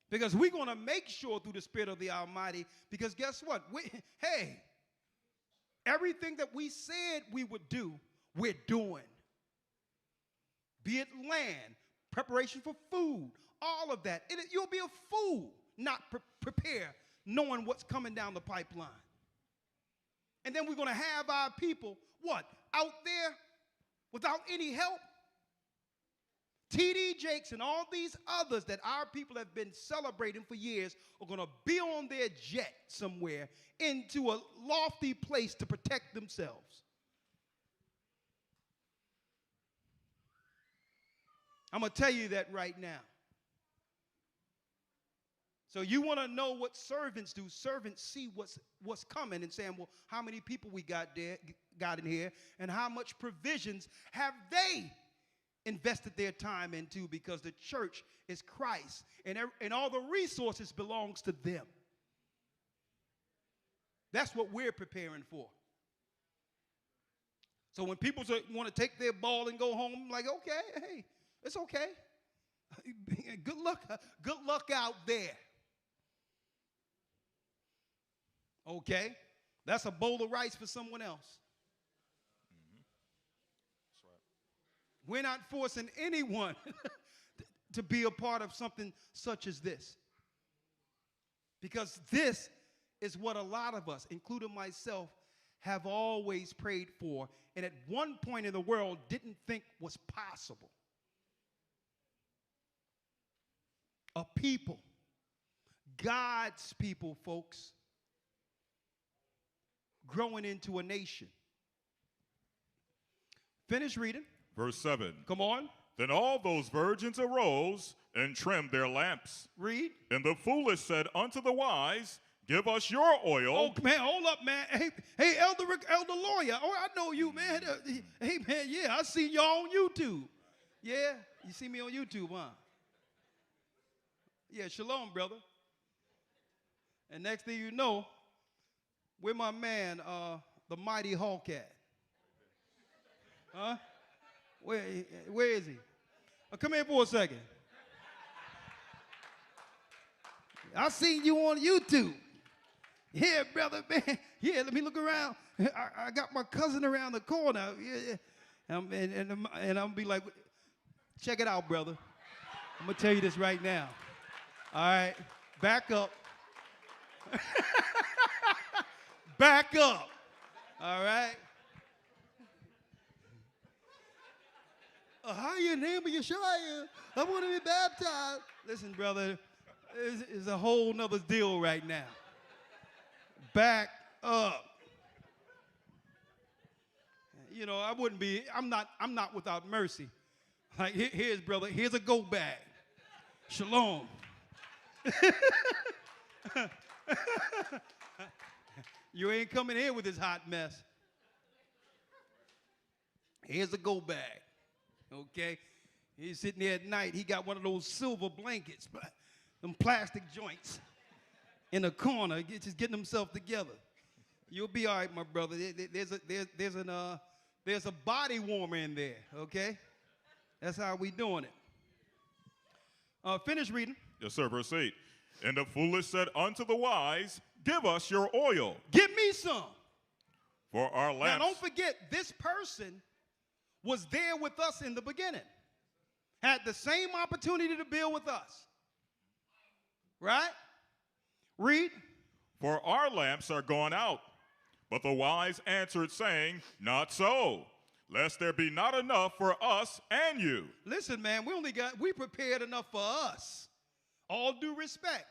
Because we're going to make sure through the Spirit of the Almighty, because guess what? Hey, everything that we said we would do, we're doing. Be it land, preparation for food, all of that. You'll be a fool not prepare, knowing what's coming down the pipeline. And then we're going to have our people, what, out there without any help? T.D. Jakes and all these others that our people have been celebrating for years are going to be on their jet somewhere into a lofty place to protect themselves. I'm going to tell you that right now. So you want to know what servants do. Servants see what's coming and saying, well, how many people we got in here, and how much provisions have they invested their time into, because the church is Christ, and all the resources belongs to them. That's what we're preparing for. So when people want to take their ball and go home, I'm like, okay, hey, it's okay. Good luck out there. Okay? That's a bowl of rice for someone else. Mm-hmm. That's right. We're not forcing anyone to be a part of something such as this. Because this is what a lot of us, including myself, have always prayed for, and at one point in the world didn't think was possible. A people, God's people, folks, growing into a nation. Finish reading. Verse 7. Come on. Then all those virgins arose and trimmed their lamps. Read. And the foolish said unto the wise, give us your oil. Oh, man, hold up, man. Hey, Elder Lawyer. Oh, I know you, man. Hey, man, yeah, I seen y'all on YouTube. Yeah, you see me on YouTube, huh? Yeah, shalom, brother. And next thing you know, where my man, the mighty Hawk at? Huh? Where is he? Come here for a second. I seen you on YouTube. Yeah, brother, man. Yeah, let me look around. I got my cousin around the corner. Yeah. And I'm going to be like, check it out, brother. I'm going to tell you this right now. All right, back up. Back up. All right. How your name of YASHAYA? I want to be baptized. Listen, brother, it's a whole nother deal right now. Back up. You know, I'm not without mercy. Like, here's, brother, here's a go bag. Shalom. You ain't coming here with this hot mess. Here's a go bag. Okay? He's sitting there at night. He got one of those silver blankets, them plastic joints in a corner, just getting himself together. You'll be all right, my brother. There's a body warmer in there, okay? That's how we doing it. Finish reading. Yes, sir, verse 8. And the foolish said unto the wise, give us your oil. Give me some. For our lamps. Now, don't forget, this person was there with us in the beginning. Had the same opportunity to build with us. Right? Read. For our lamps are gone out. But the wise answered, saying, not so, lest there be not enough for us and you. Listen, man, we prepared enough for us. All due respect.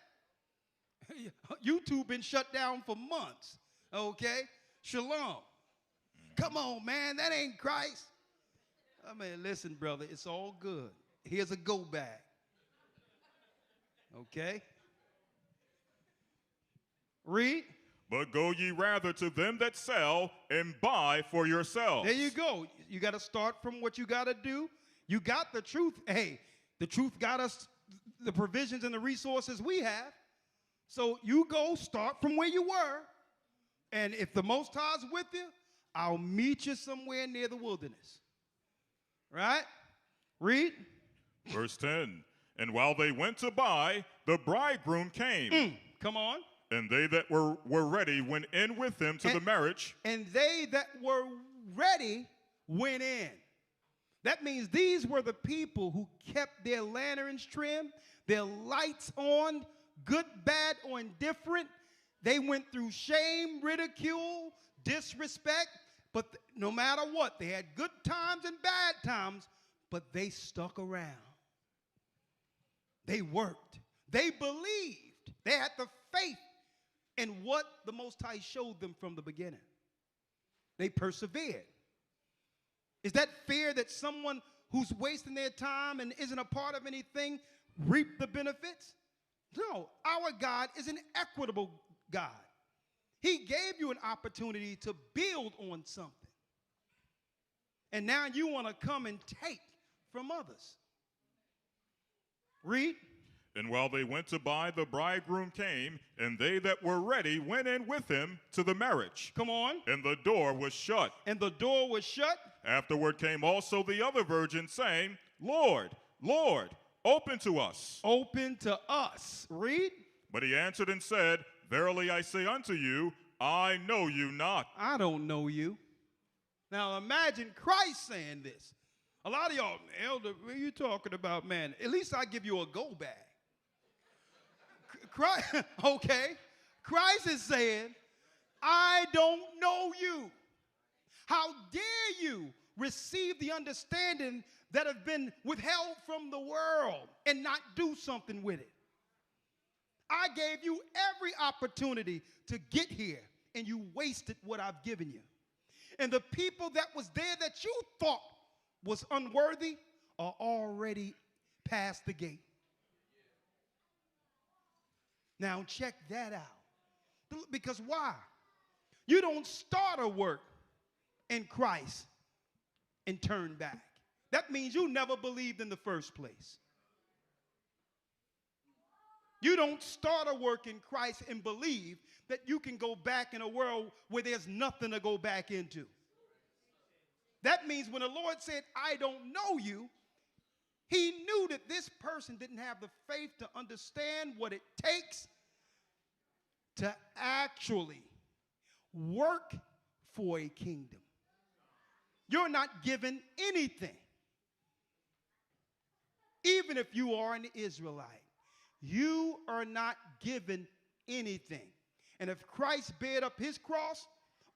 YouTube been shut down for months. Okay? Shalom. Come on, man, that ain't Christ. I mean, listen, brother, it's all good. Here's a go bag. Okay? Read. But go ye rather to them that sell and buy for yourselves. There you go. You got to start from what you got to do. You got the truth. Hey, the truth got us the provisions and the resources we have. So you go start from where you were. And if the Most High's with you, I'll meet you somewhere near the wilderness. Right? Read. Verse 10. And while they went to buy, the bridegroom came. Come on. And they that were ready went in with him to the marriage. And they that were ready went in. That means these were the people who kept their lanterns trimmed, their lights on, good, bad, or indifferent. They went through shame, ridicule, disrespect, but no matter what, they had good times and bad times, But they stuck around. They worked. They believed. They had the faith in what the Most High showed them from the beginning. They persevered. Is that fair that someone who's wasting their time and isn't a part of anything reap the benefits? No, our God is an equitable God. He gave you an opportunity to build on something. And now you want to come and take from others. Read. And while they went to buy, the bridegroom came, and they that were ready went in with him to the marriage. Come on. And the door was shut. And the door was shut. Afterward came also the other virgin, saying, Lord, Lord, open to us. Open to us. Read. But he answered and said, Verily I say unto you, I know you not. I don't know you. Now imagine Christ saying this. A lot of y'all, elder, what are you talking about, man? At least I give you a go bag. Okay. Christ is saying, I don't know you. How dare you receive the understanding that have been withheld from the world and not do something with it? I gave you every opportunity to get here, and you wasted what I've given you. And the people that was there that you thought was unworthy are already past the gate. Now check that out. Because why? You don't start a work in Christ and turn back. That means you never believed in the first place. You don't start a work in Christ and believe that you can go back in a world where there's nothing to go back into. That means when the Lord said, I don't know you, he knew that this person didn't have the faith to understand what it takes to actually work for a kingdom. You're not given anything. Even if you are an Israelite, you are not given anything. And if Christ bared up his cross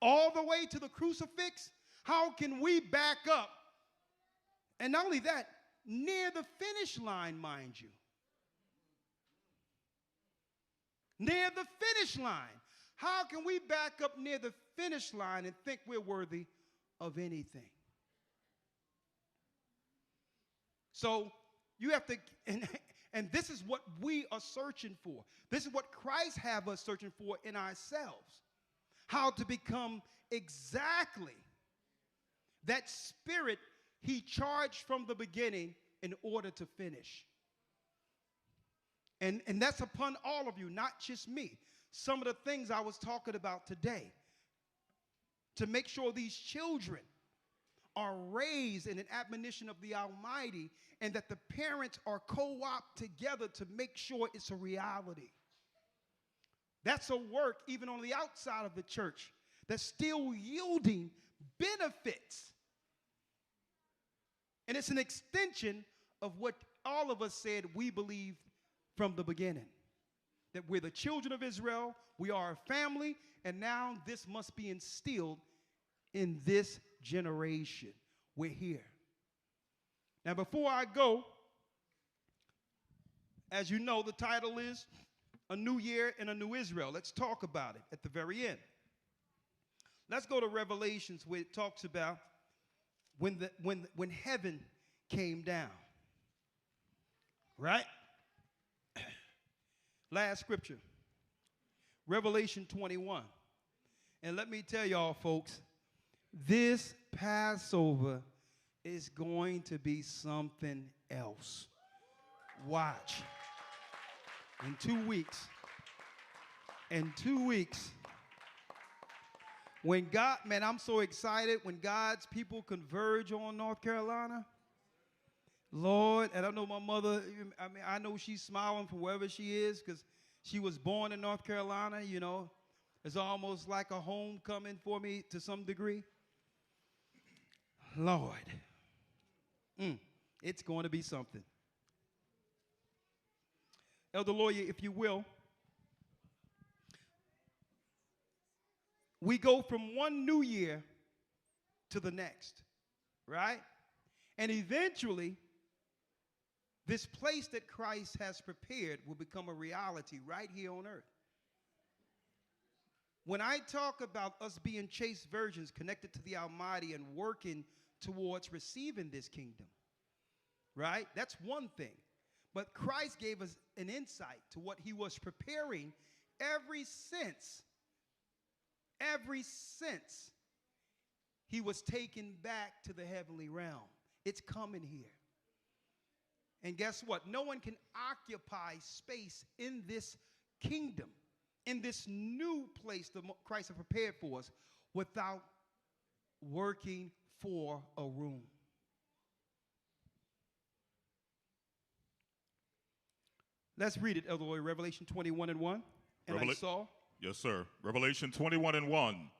all the way to the crucifix, how can we back up? And not only that, near the finish line, mind you. Near the finish line. How can we back up near the finish line and think we're worthy of anything? So you have to, and this is what we are searching for. This is what Christ have us searching for in ourselves. How to become exactly that spirit he charged from the beginning in order to finish. And that's upon all of you, not just me. Some of the things I was talking about today, to make sure these children are raised in an admonition of the Almighty, and that the parents are co-op together to make sure it's a reality. That's a work even on the outside of the church that's still yielding benefits. And it's an extension of what all of us said we believe from the beginning. That we're the children of Israel, we are a family, and now this must be instilled in this generation. We're here. Now, before I go, as you know, the title is A New Year and a New Israel. Let's talk about it at the very end. Let's go to Revelations, where it talks about when heaven came down. Right? Last scripture, Revelation 21. And let me tell y'all, folks, this Passover is going to be something else. Watch. In 2 weeks. In 2 weeks. When God, man, I'm so excited when God's people converge on North Carolina. Lord, and I know my mother, I know she's smiling from wherever she is because she was born in North Carolina, you know. It's almost like a homecoming for me to some degree. Lord, it's going to be something. Elder Lawyer, if you will, we go from one new year to the next, right? And eventually, this place that Christ has prepared will become a reality right here on earth. When I talk about us being chaste virgins connected to the Almighty and working towards receiving this kingdom, right? That's one thing. But Christ gave us an insight to what he was preparing ever since he was taken back to the heavenly realm. It's coming here. And guess what? No one can occupy space in this kingdom, in this new place that Christ has prepared for us, without working for a room. Let's read it, Elder Lloyd, Revelation 21:1. And I saw. Yes, sir. Revelation 21:1.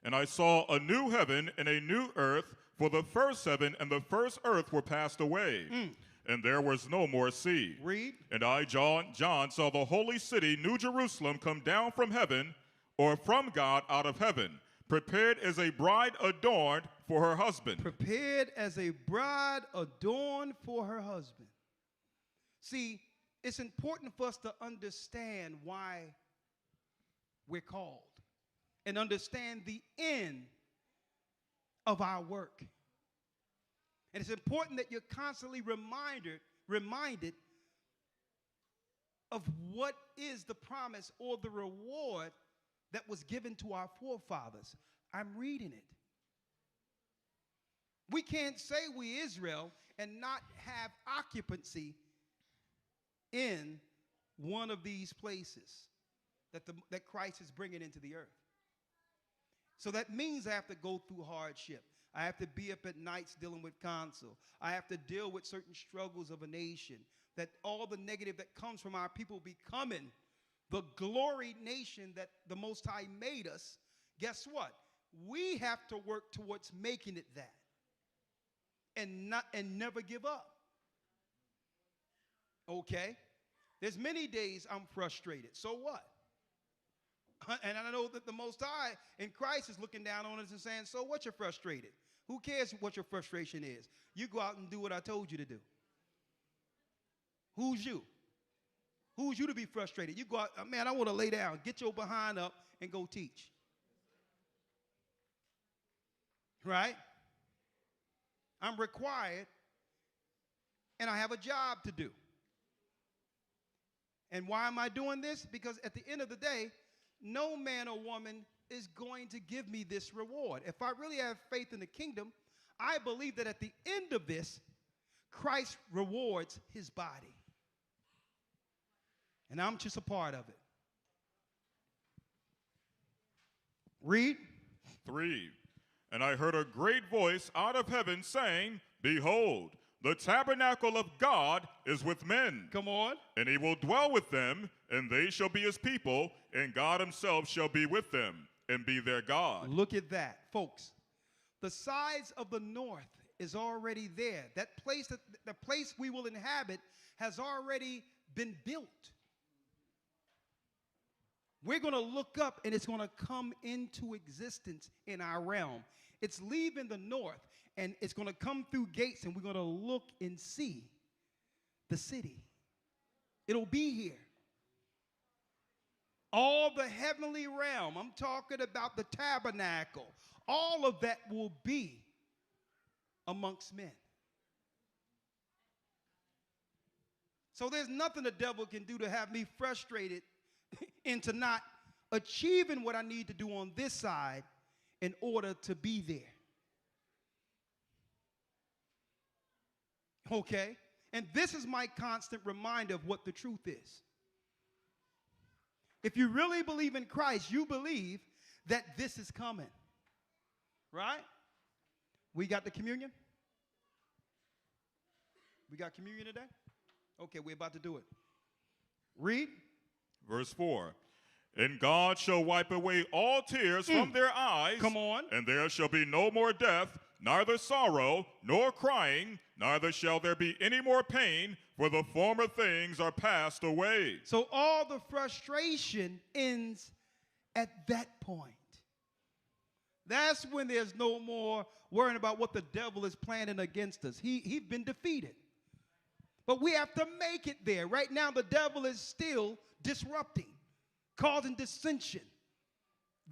And I saw a new heaven and a new earth, for the first heaven and the first earth were passed away, and there was no more sea. Read. And I, John, saw the holy city, New Jerusalem, come down from heaven, or from God out of heaven, prepared as a bride adorned for her husband. Prepared as a bride adorned for her husband. See, it's important for us to understand why we're called and understand the end of our work. And it's important that you're constantly reminded of what is the promise or the reward that was given to our forefathers. I'm reading it. We can't say we Israel and not have occupancy in one of these places that Christ is bringing into the earth. So that means I have to go through hardship. I have to be up at nights dealing with counsel. I have to deal with certain struggles of a nation. That all the negative that comes from our people becoming the glory nation that the Most High made us, guess what? We have to work towards making it that. And never give up. Okay? There's many days I'm frustrated. So what? And I know that the Most High in Christ is looking down on us and saying, so what, you're frustrated? Who cares what your frustration is? You go out and do what I told you to do. Who's you? Who's you to be frustrated? You go out, man, I want to lay down. Get your behind up and go teach. Right? I'm required, and I have a job to do. And why am I doing this? Because at the end of the day, no man or woman is going to give me this reward. If I really have faith in the kingdom, I believe that at the end of this, Christ rewards his body. And I'm just a part of it. Read. 3. And I heard a great voice out of heaven saying, Behold, the tabernacle of God is with men. Come on. And he will dwell with them, and they shall be his people, and God himself shall be with them and be their God. Look at that, folks. The sides of the north is already there. That place, the place we will inhabit, has already been built. We're going to look up, and it's going to come into existence in our realm. It's leaving the north, and it's going to come through gates, and we're going to look and see the city. It'll be here. All the heavenly realm, I'm talking about the tabernacle, all of that will be amongst men. So there's nothing the devil can do to have me frustrated into not achieving what I need to do on this side in order to be there. Okay? And this is my constant reminder of what the truth is. If you really believe in Christ, you believe that this is coming. Right? We got the communion? We got communion today? Okay, we're about to do it. Read. Verse 4. And God shall wipe away all tears from their eyes. Come on. And there shall be no more death, neither sorrow, nor crying, neither shall there be any more pain, for the former things are passed away. So all the frustration ends at that point. That's when there's no more worrying about what the devil is planning against us. He's been defeated. But we have to make it there. Right now, the devil is still disrupting, causing dissension,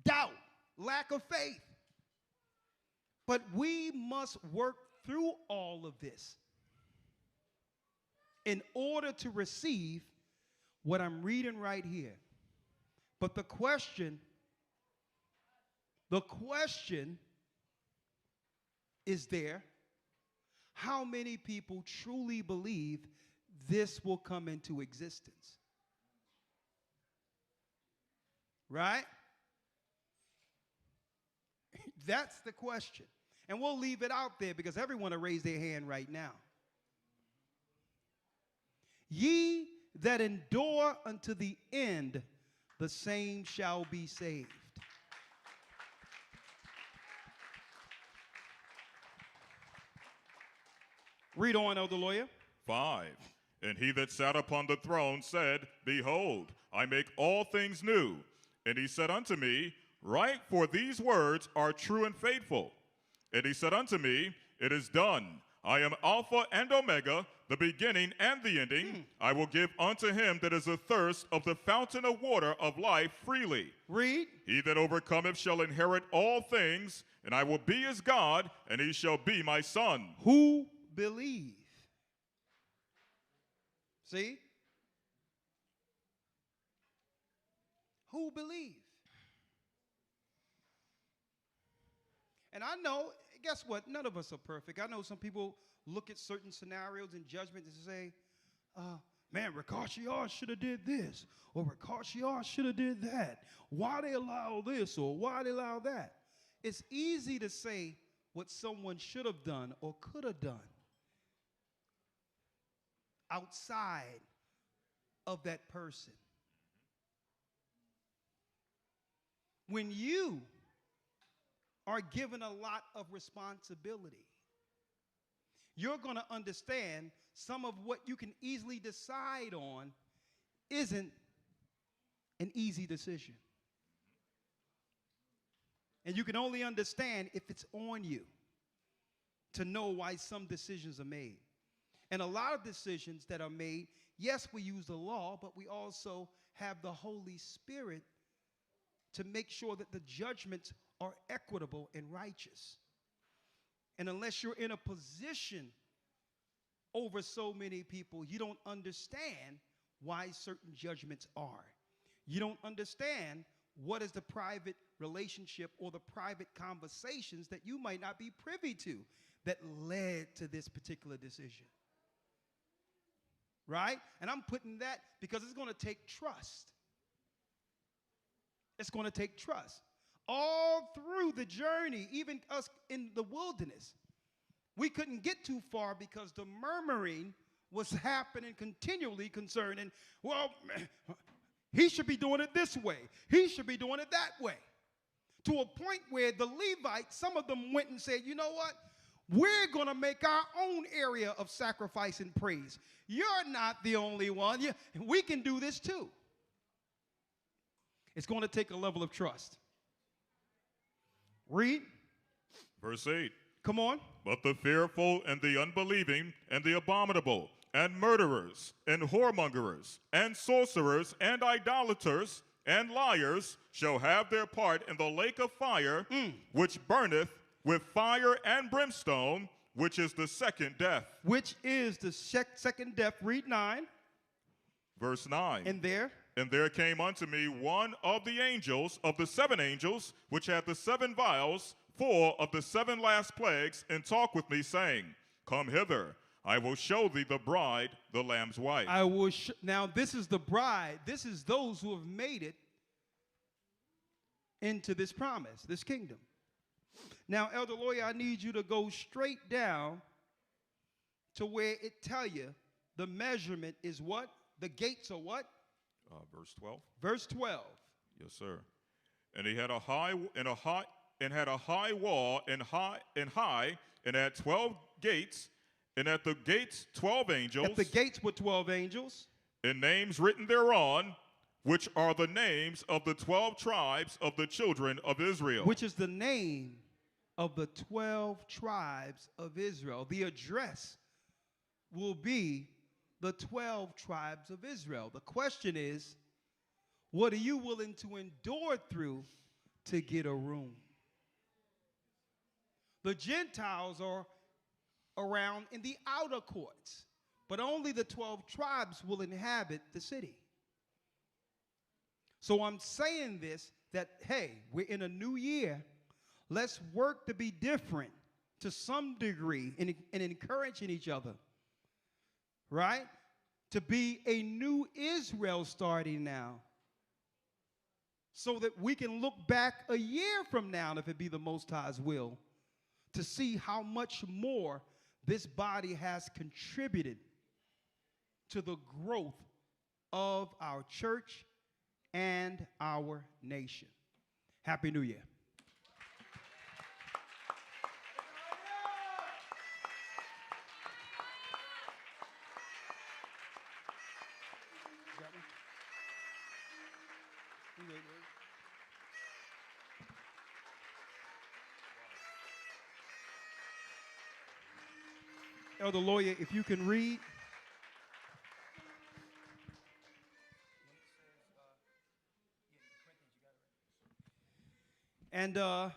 doubt, lack of faith. But we must work through all of this in order to receive what I'm reading right here. But the question is there, how many people truly believe this will come into existence? Right? That's the question. And we'll leave it out there because everyone will raise their hand right now. Ye that endure unto the end, the same shall be saved. Read on, Elder Lawyer. 5. And he that sat upon the throne said, Behold, I make all things new. And he said unto me, Write, for these words are true and faithful. And he said unto me, It is done. I am Alpha and Omega, the beginning and the ending. I will give unto him that is athirst of the fountain of water of life freely. Read. He that overcometh shall inherit all things, and I will be his God, and he shall be my son. Who believe? See? Who believe? And I know, guess what? None of us are perfect. I know some people look at certain scenarios and judgments and say, man, YASHAYA should have did this, or YASHAYA should have did that. Why they allow this, or why they allow that? It's easy to say what someone should have done or could have done outside of that person. When you are given a lot of responsibility, you're going to understand some of what you can easily decide on isn't an easy decision. And you can only understand if it's on you to know why some decisions are made. And a lot of decisions that are made, yes, we use the law, but we also have the Holy Spirit to make sure that the judgments are equitable and righteous. And unless you're in a position over so many people, you don't understand why certain judgments are. You don't understand what is the private relationship or the private conversations that you might not be privy to that led to this particular decision. Right? And I'm putting that because it's going to take trust. It's going to take trust. All through the journey, even us in the wilderness, we couldn't get too far because the murmuring was happening continually concerning, well, he should be doing it this way. He should be doing it that way. To a point where the Levites, some of them went and said, you know what? We're going to make our own area of sacrifice and praise. You're not the only one. We can do this too. It's going to take a level of trust. Read. Verse 8. Come on. But the fearful and the unbelieving and the abominable and murderers and whoremongers and sorcerers and idolaters and liars shall have their part in the lake of fire, which burneth with fire and brimstone, which is the second death. Which is the second death. Read 9. Verse 9. And there. And there came unto me one of the angels, of the 7 angels, which had the 7 vials, full of the 7 last plagues, and talked with me, saying, Come hither, I will show thee the bride, the Lamb's wife. I will. Now this is the bride. This is those who have made it into this promise, this kingdom. Now, Elder Lawyer, I need you to go straight down to where it tell you the measurement is what? The gates are what? Verse 12. Verse 12. Yes, sir. And he had a high wall and had 12 gates, and at the gates 12 angels. At the gates were 12 angels. And names written thereon which are the names of the 12 tribes of the children of Israel. Which is the name of the 12 tribes of Israel. The address will be the 12 tribes of Israel. The question is, what are you willing to endure through to get a room? The Gentiles are around in the outer courts, but only the 12 tribes will inhabit the city. So I'm saying this, that, hey, we're in a new year. Let's work to be different to some degree and encouraging each other, right? To be a new Israel starting now, so that we can look back a year from now, if it be the Most High's will, to see how much more this body has contributed to the growth of our church and our nation. Happy New Year. Elder Lawyer, if you can read. And I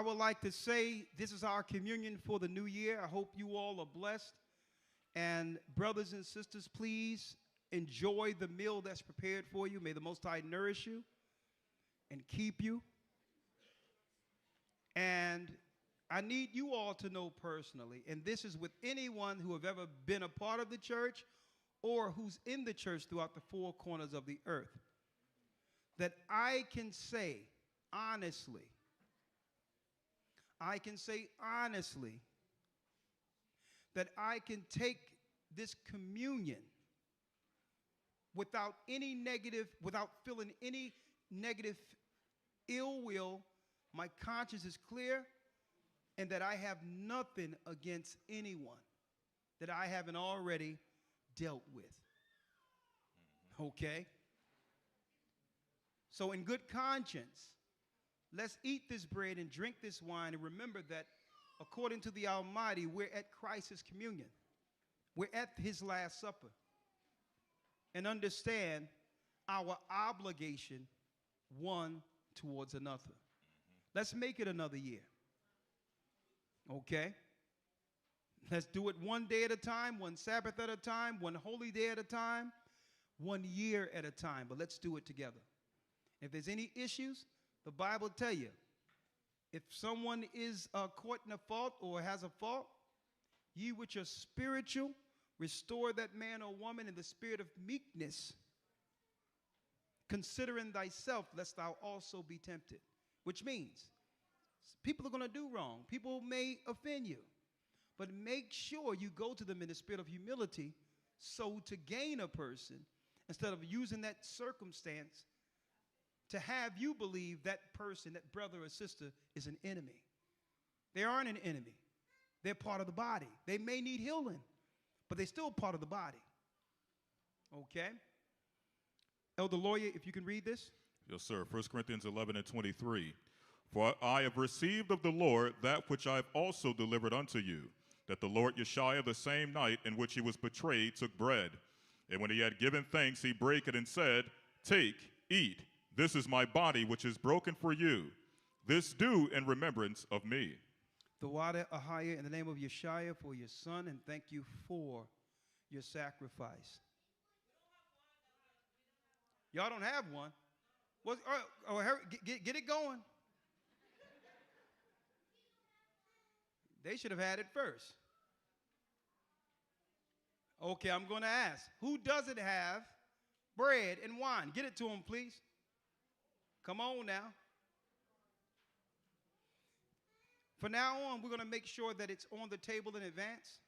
would like to say this is our communion for the new year. I hope you all are blessed. And brothers and sisters, please enjoy the meal that's prepared for you. May the Most High nourish you and keep you. And I need you all to know personally, and this is with anyone who have ever been a part of the church or who's in the church throughout the four corners of the earth, that I can say honestly, that I can take this communion without any negative, without feeling any negative ill will. My conscience is clear, and that I have nothing against anyone that I haven't already dealt with. Okay? So in good conscience, let's eat this bread and drink this wine, and remember that according to the Almighty, we're at Christ's communion. We're at his Last Supper. And understand our obligation one towards another. Let's make it another year. Okay? Let's do it one day at a time, one Sabbath at a time, one holy day at a time, 1 year at a time. But let's do it together. If there's any issues, the Bible tell you, if someone is caught in a fault or has a fault, ye which are spiritual, restore that man or woman in the spirit of meekness, considering thyself, lest thou also be tempted. Which means, people are going to do wrong. People may offend you. But make sure you go to them in the spirit of humility, so to gain a person, instead of using that circumstance to have you believe that person, that brother or sister, is an enemy. They aren't an enemy. They're part of the body. They may need healing, but they're still part of the body. Okay? Elder Lawyer, if you can read this. Yes, sir. 1 Corinthians 11:23. For I have received of the Lord that which I have also delivered unto you, that the Lord YASHAYA, the same night in which he was betrayed, took bread. And when he had given thanks, he brake it and said, Take, eat. This is my body, which is broken for you. This do in remembrance of me. The water, AHAYAH, in the name of YASHAYA, for your son, and thank you for your sacrifice. Y'all don't have one? Well, get it going. They should have had it first. Okay, I'm going to ask, who doesn't have bread and wine? Get it to them, please. Come on now. From now on, we're going to make sure that it's on the table in advance,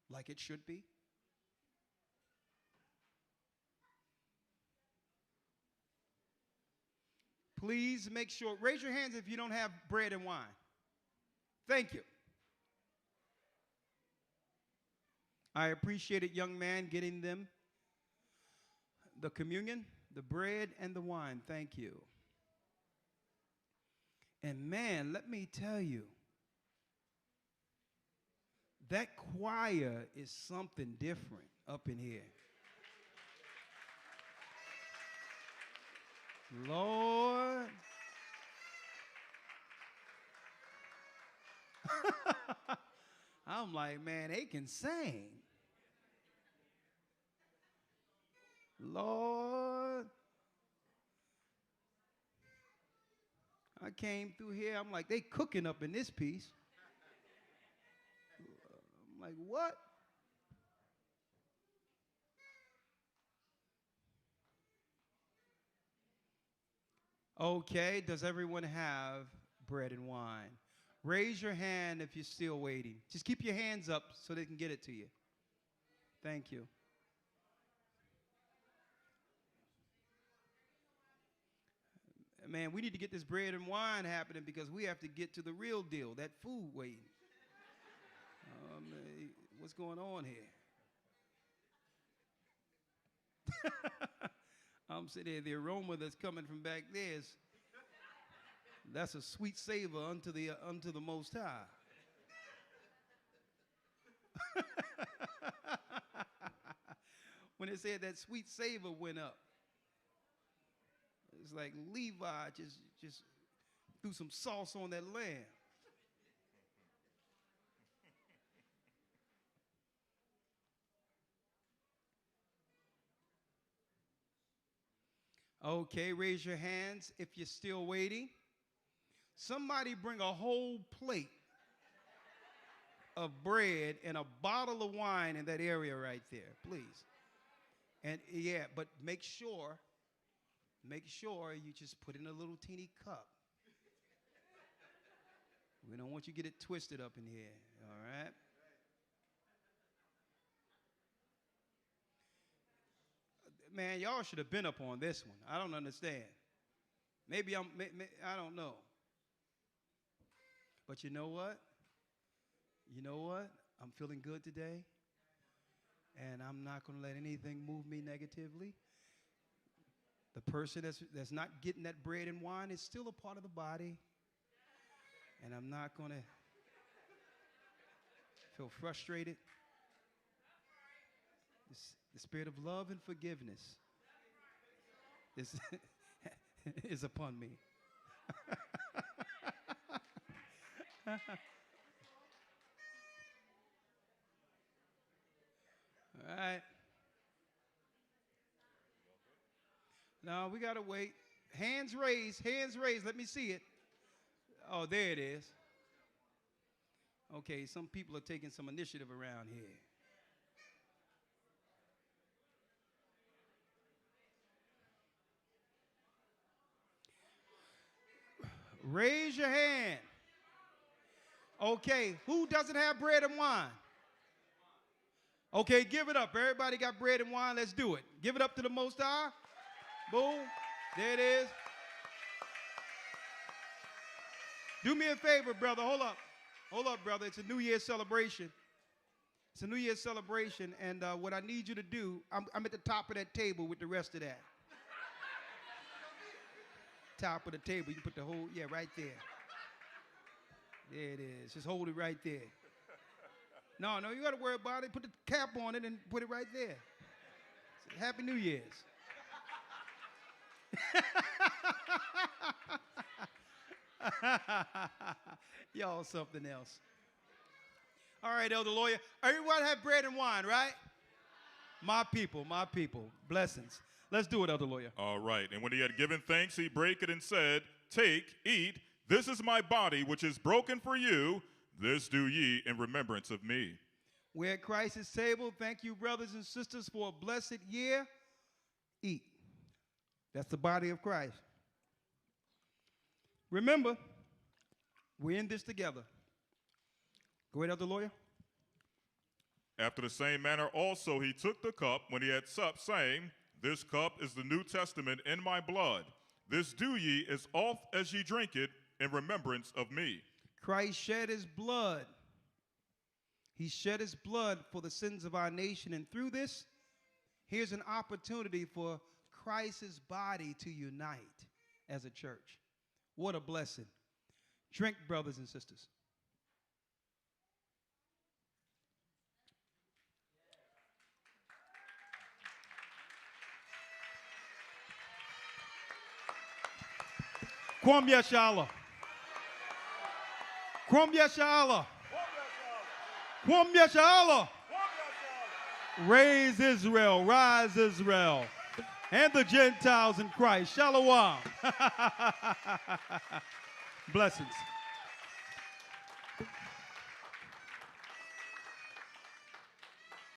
like it should be. Please make sure, raise your hands if you don't have bread and wine. Thank you. I appreciate it, young man, getting them. the communion, the bread, and the wine. Thank you. And man, let me tell you, that choir is something different up in here. Lord. I'm like, man, they can sing. Lord. I came through here, I'm like, they cooking up in this piece. I'm like, what? Okay, does everyone have bread and wine? Raise your hand if you're still waiting. Just keep your hands up so they can get it to you. Thank you. Man, we need to get this bread and wine happening because we have to get to the real deal, that food waiting. What's going on here? I'm sitting there, the aroma that's coming from back there is, that's a sweet savor unto the Most High. When it said that sweet savor went up, it's like Levi just threw some sauce on that lamb. Okay, raise your hands if you're still waiting. Somebody bring a whole plate of bread and a bottle of wine in that area right there, please. And yeah, but make sure you just put in a little teeny cup. We don't want you to get it twisted up in here, all right? Man, y'all should have been up on this one. I don't understand. Maybe I don't know. But you know what? You know what? I'm feeling good today. And I'm not going to let anything move me negatively. The person that's not getting that bread and wine is still a part of the body. And I'm not going to feel frustrated. The spirit of love and forgiveness is upon me. All right. Now we got to wait. Hands raised, hands raised. Let me see it. Oh, there it is. Okay, some people are taking some initiative around here. Raise your hand. Okay, who doesn't have bread and wine? Okay, give it up. Everybody got bread and wine. Let's do it. Give it up to the Most High. Boom. There it is. Do me a favor, brother. Hold up. Hold up, brother. It's a New Year's celebration. It's a New Year's celebration, and what I need you to do, I'm at the top of that table with the rest of that. Top of the table. You put the whole, yeah, right there. There it is. Just hold it right there. No, you got to worry about it. Put the cap on it and put it right there. Happy New Year's. Y'all something else. All right, Elder Lawyer. Everyone have bread and wine, right? My people. Blessings. Let's do it, Elder Lawyer. All right. And when he had given thanks, he brake it and said, Take, eat. This is my body, which is broken for you. This do ye in remembrance of me. We're at Christ's table. Thank you, brothers and sisters, for a blessed year. Eat. That's the body of Christ. Remember, we're in this together. Go ahead, Elder Lawyer. After the same manner also he took the cup when he had supped, saying, This cup is the New Testament in my blood. This do ye as oft as ye drink it in remembrance of me. Christ shed his blood. He shed his blood for the sins of our nation. And through this, here's an opportunity for Christ's body to unite as a church. What a blessing. Drink, brothers and sisters. Kwam Yashala. Kwam Yashala. Kwam Yashala. Raise Israel, rise Israel, and the Gentiles in Christ. Shalom. Blessings.